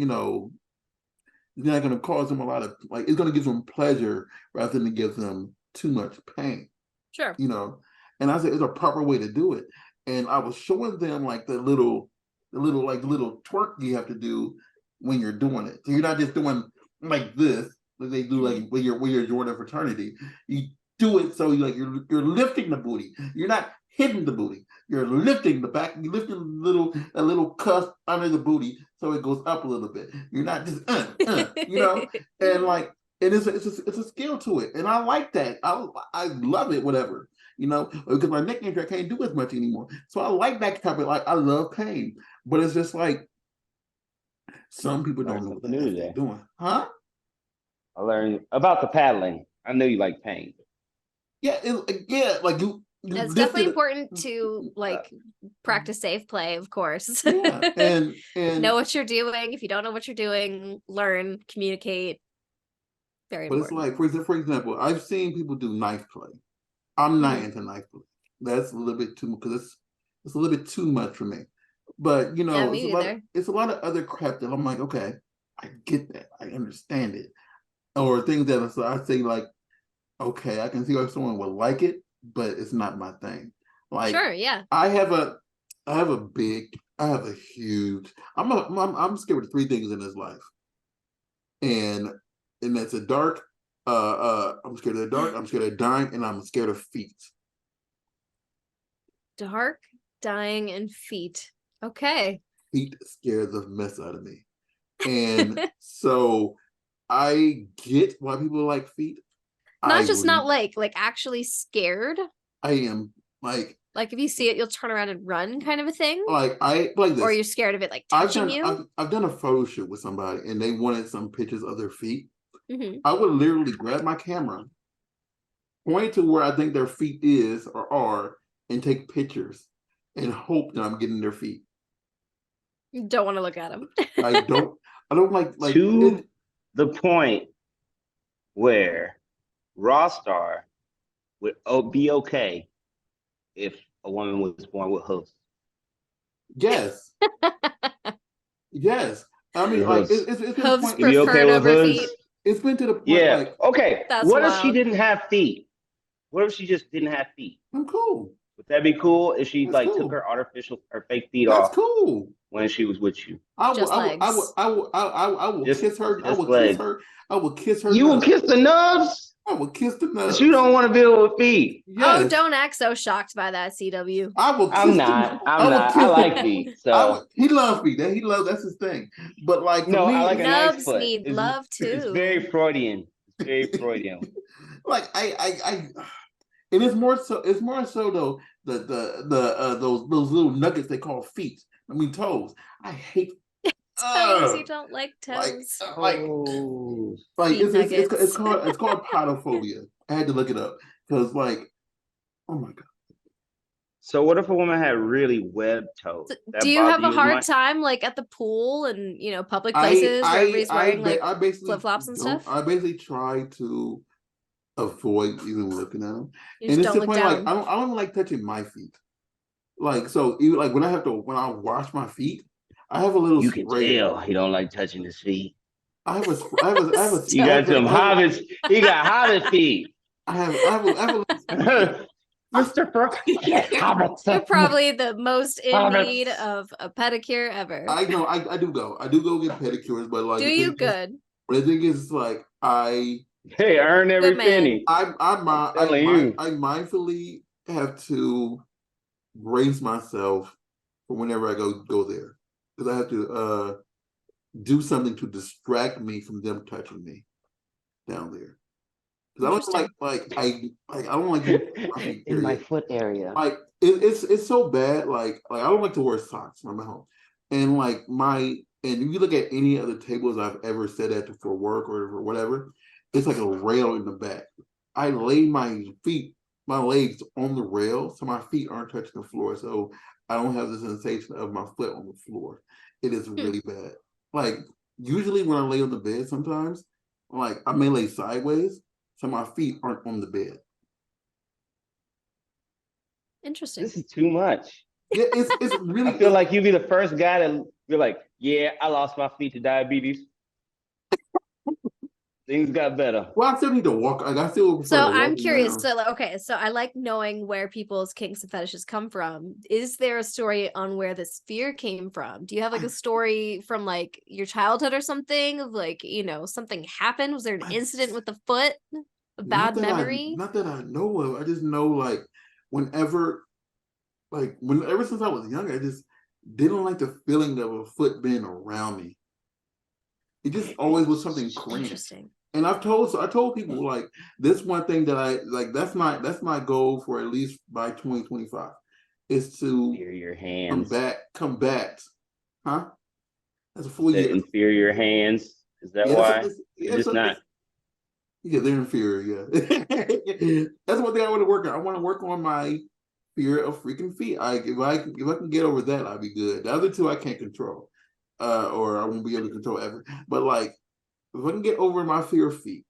it's not going to cause them a lot of like it's going to give them pleasure rather than give them too much pain, Sure. And I said it's a proper way to do it, and I was showing them like the little twerk you have to do when you're doing it. So you're not just doing like this like they do like when you're joining a fraternity. You do it so you're lifting the booty. You're not hitting the booty. You're lifting the back. You're lifting a little cuff under the booty so it goes up a little bit. You're not just and like and it's a skill to it, and I like that. I love it. Whatever. Because my neck injury I can't do as much anymore. So I like that type of like I love pain, but it's just like some people don't learned know what something the new heck they're today. doing, huh? I learned about the paddling. I knew you like pain. Yeah, yeah, like you It's definitely lifted, important to like practice safe play, of course. yeah, and Know what you're doing. If you don't know what you're doing, learn, communicate. Very but it's important. like for example, I've seen people do knife play. I'm not Mhm. into knife play. That's a little bit too because it's a little bit too much for me. But Yeah, me neither. it's a lot of other crap that I'm like, okay, I get that, I understand it, or things that I say like, okay, I can see why someone would like it, but it's not my thing. Like Sure, yeah. I have a I have a big I have a huge I'm scared of three things in this life. And that's a dark I'm scared of the dark, I'm scared of dying, and I'm scared of feet. Dark, dying, and feet. Okay. Feet scare the mess out of me. And so I get why people like feet. Not I just not would like actually scared. I am Like if you see it, you'll turn around and run kind of a thing. I like Or this. you're scared of it like touching you. I've done a photo shoot with somebody and they wanted some pictures of their feet. Hmm. I would literally grab my camera, point to where I think their feet is or are, and take pictures and hope that I'm getting their feet. Don't want to look at them. I don't I don't like To it. the point where Raw Star would be okay if a woman was born with hooves. Yes. Yes. I mean, like Hooves. it's to the Hooves point. You be okay preferred with over hooves? feet. It's been to the point Yeah. like Okay. That's What if she wild. didn't have feet? What if she just didn't have feet? I'm cool. Would that be cool if she That's like took cool. her fake feet That's off cool. when she was with you? Just legs. I will Just kiss her. I just will kiss legs. her. I will kiss her You will nubs. kiss the nubs, I will kiss the but you nubs. don't want to be with feet. Oh, Yes. don't act so shocked by that, CW. I will I'm kiss not. the. I'm I will not. I kiss like the. feet. So He loves me. That's his thing. But like for no, I me, like a nice Nubs foot. need love It's too. very Freudian. It's very Freudian. like I and it's more so though those little nuggets they call feet. I mean toes. I hate Toes, you don't like like toes. Oh. Feet it's nuggets. called podophobia. I had to look it up because like oh my god. So what if a woman had really webbed toes? So, That do you bother have a you as hard much? time like at the pool and public places where everybody's wearing like I basically flip flops and don't. stuff? I basically try to avoid even looking at them, You and just it's don't the look point like down. I don't like touching my feet. Like so, even like when I wash my feet, I have a little You can spray. tell he don't like touching his feet. I have a I have a I have a You got some hobbits. He got hobbit feet. I have a little spray. Mr. Brooke, hobbits. You're probably the most in Hobbits. need of a pedicure ever. I know I do go get pedicures, but like Do you good? the thing is like Hey, earn every Good man. penny. I Telling you. I mindfully have to brace myself for whenever I go there because I have to do something to distract me from them touching me down there. Because I don't I don't like people my feet, In my period. foot area. Like it's so bad. Like I don't like to wear socks when I'm at home, and like and if you look at any other tables I've ever sat at for work or for whatever, it's like a rail in the back. I lay my legs on the rail, so my feet aren't touching the floor, so I don't have the sensation of my foot on the floor. It is Hmm. really bad. Like usually when I lay on the bed, sometimes like I may lay sideways, so my feet aren't on the bed. Interesting. This is too much. Yeah, it's really. I feel like you'd be the first guy to be like, yeah, I lost my feet to diabetes. Things got better. Well, I still need to walk. Like, I still prefer So to I'm walk curious. around. So like, okay, so I like knowing where people's kinks and fetishes come from. Is there a story on where this fear came from? Do you have like a story from like your childhood or something of like, something happened? Was there an I, incident with the foot? A not bad that I memory? not that I know of. I just know whenever whenever since I was young, I just didn't like the feeling of a foot being around me. It just always was something cringe. Interesting. And I told people like this one thing that I like that's my goal for at least by 2025 is to Inferior hands. combat, huh? That's a full The year. inferior hands. Is that Yeah, why? They're just not. yeah, they're inferior. Yeah, that's one thing I want to work on. I want to work on my fear of freaking feet. If I can get over that, I'll be good. The other two I can't control, or I won't be able to control ever. But like, if I can get over my fear of feet,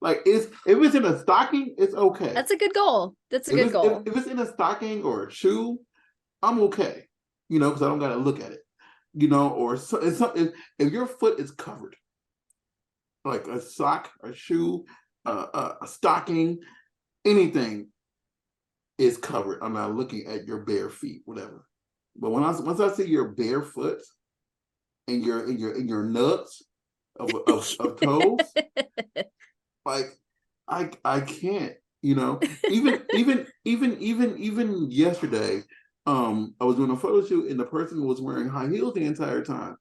like if it's in a stocking, it's okay. That's a good goal. That's a If good it's goal. if it's in a stocking or a shoe, I'm okay. Because I don't got to look at it. Or if your foot is covered, like a sock, a shoe, a stocking, anything is covered. I'm not looking at your bare feet, whatever. But once I see your bare foot and your nuts of toes, like I can't. Even yesterday, I was doing a photo shoot and the person was wearing high heels the entire time.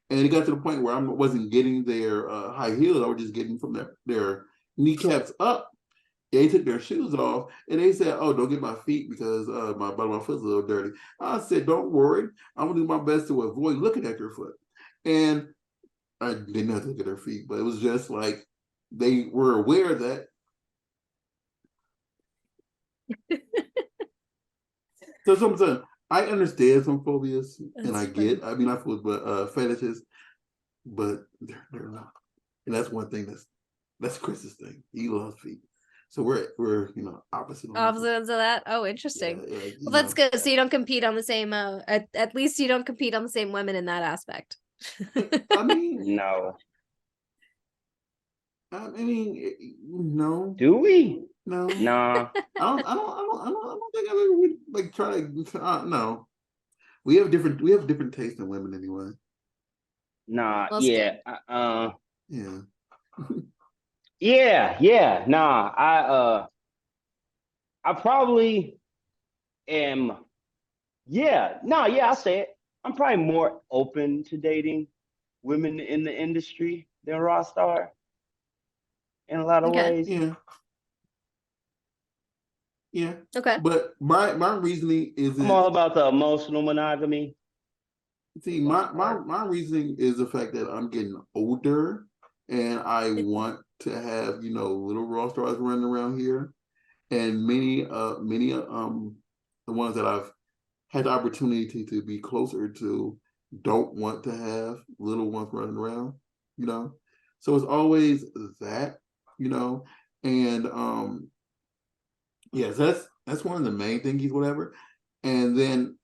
And it got to the point where I wasn't getting their high heels. I was just getting from their kneecaps up. They took their shoes off and they said, "Oh, don't get my feet because my bottom of my foot's a little dirty." I said, "Don't worry. I'm gonna do my best to avoid looking at your foot." And I didn't have to look at their feet, but it was just like they were aware that. So sometimes I understand some phobias, and I That's get. funny. I mean, not phobias, but fetishes, but they're not. And that's one thing that's Chris's thing. He loves feet. So we're opposite on that. Opposite ends of that. Oh, Yeah, interesting. yeah, Well, that's good. So you don't compete on the same. At least you don't compete on the same women in that aspect. I mean, No. no, Do we? no. Nah. I don't think I ever would like try to. No, we have different tastes in women anyway. Nah. Well, it's Yeah. good. Yeah. Yeah. Nah. I probably am. Yeah. No. Yeah. I'll say it. I'm probably more open to dating women in the industry than Ross Star in a lot of Okay. ways. Yeah. Yeah. Okay. But my reasoning is I'm all about the emotional monogamy. see my reasoning is the fact that I'm getting older and I want to have little raw stars running around here, and many the ones that I've had the opportunity to be closer to don't want to have little ones running around, you know. So it's always that, you know, and yes, that's one of the main things, whatever. And then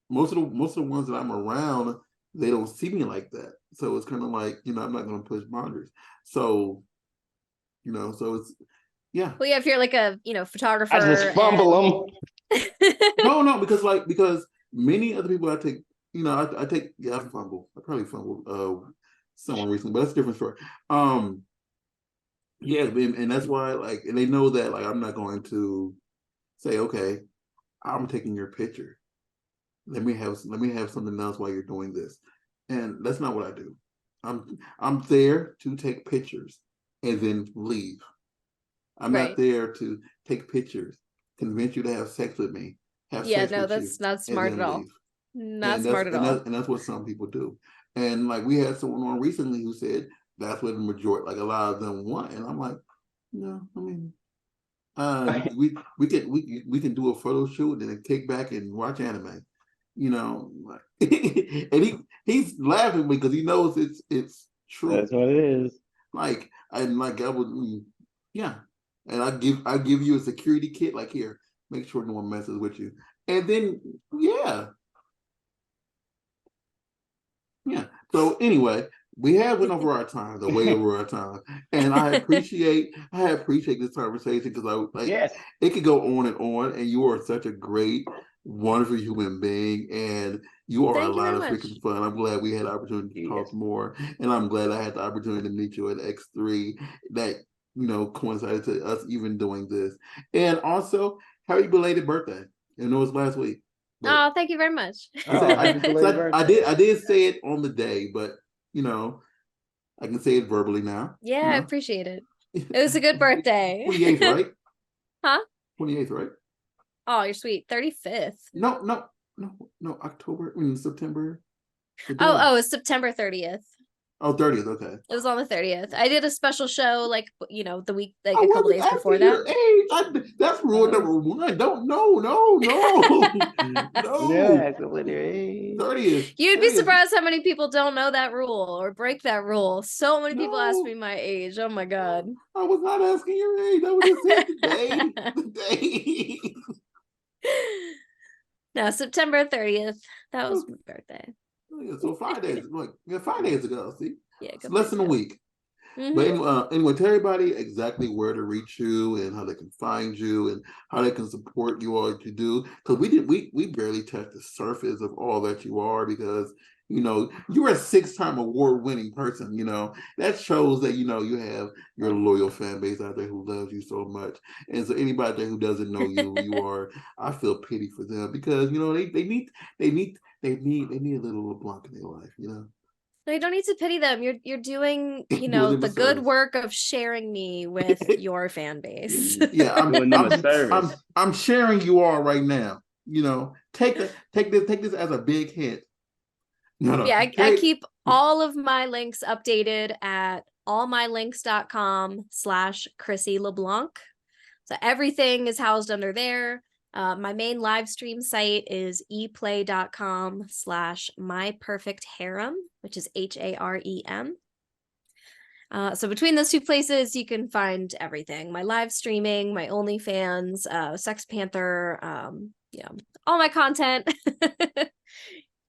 most of the ones that I'm around, they don't see me like that. So it's kind of like, I'm not gonna push boundaries. So, so it's yeah. Well, yeah, if you're like a photographer I just fumble them. No, because many other people I take, I take I fumble. I probably fumbled someone recently, but that's a different story. Yeah, and that's why and they know that I'm not going to say, okay, I'm taking your picture. Let me have something else while you're doing this. And that's not what I do. I'm there to take pictures and then leave. I'm not Right. there to take pictures, convince you to have sex with me, have Yeah, sex no, with you, that's not and smart at then all. leave. Not smart at all. And that's what some people do. And like we had someone on recently who said that's what the majority, like a lot of them want. And I'm like, no, I mean, we can do a photo shoot and then kick back and watch anime, you know. And he's laughing because he knows it's true. That's what it is. Like and like I would, yeah. And I give you a security kit. Like here, make sure no one messes with you. And then yeah, yeah. So anyway, we have went over our time, the way over our time, and I appreciate this conversation because I like Yes. it could go on, and you are such a great, wonderful human being, and you are a Thank you lot very of much. freaking fun. I'm glad we had the opportunity to talk Yes. more, and I'm glad I had the opportunity to meet you at X3. That coincided to us even doing this, and also happy belated birthday. I know it's last week, but Oh, thank you very much. Oh, happy belated birthday. I did say it on the day, but you know, I can say it verbally now. Yeah, You I know, appreciate it. It was a good birthday. 28th, right? Huh? 28th, right? Oh, you're sweet. 35th. No. October. I mean September. The Oh, day. it's September 30th. Oh, 30th. Okay. It was on the 30th. I did a special show like, the week, like I a couple wasn't days before asking your that. age. That's rule number one. Don't no. You know, No. ask them what their age. 30th. You'd be 30th. surprised how many people don't know that rule or break that rule. So many people ask No. me my age. Oh my God. I was not asking your age. I was just saying the day. The day. No, September 30th. That was my birthday. Yeah, so 5 days, like 5 days ago. See, Yeah, it's good less than a birthday. week. Mhm. But anyway, tell everybody exactly where to reach you and how they can find you and how they can support you all that you do. Because we barely touched the surface of all that you are because you're a 6-time award-winning person. That shows that you have your loyal fan base out there who loves you so much. And so anybody there who doesn't know you are, I feel pity for them because they need a little LeBlanc in their life. No, you don't need to pity them. You're doing, Doing them a the good service. work of sharing me with your fan base. Yeah, Doing them a service. I'm sharing you all right now. Take this as a big hint. No. Yeah, I keep all of my links updated at allmylinks.com/Chrissy LeBlanc. So everything is housed under there. My main live stream site is eplay.com/myperfectharem, which is HAREM. So between those two places, you can find everything: my live streaming, my OnlyFans, Sex Panther, all my content.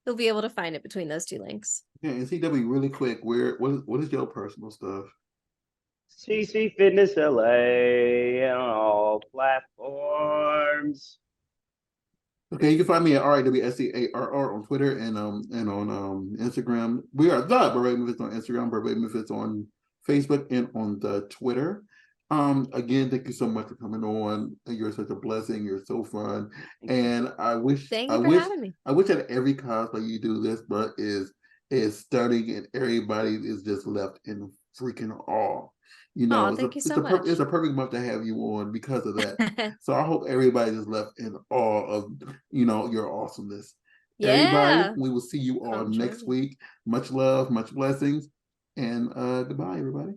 You'll be able to find it between those two links. Yeah, and CW, really quick, what is your personal stuff? CC Fitness LA on all platforms. Okay, you can find me at RIWSCARR on Twitter and on Instagram. We are the Burbank Misfits on Instagram, Burbank Misfits on Facebook, and on the Twitter. Again, thank you so much for coming on. You're such a blessing. You're so fun, and I wish Thank you for having me. I wish that every cosplay you do this, but is stunning, and everybody is just left in freaking awe. Thank you so much. It's a perfect month to have you on because of that. So I hope everybody is left in awe of your awesomeness. Yeah. Everybody, we will see you all next week. Much love, much blessings, and goodbye, everybody.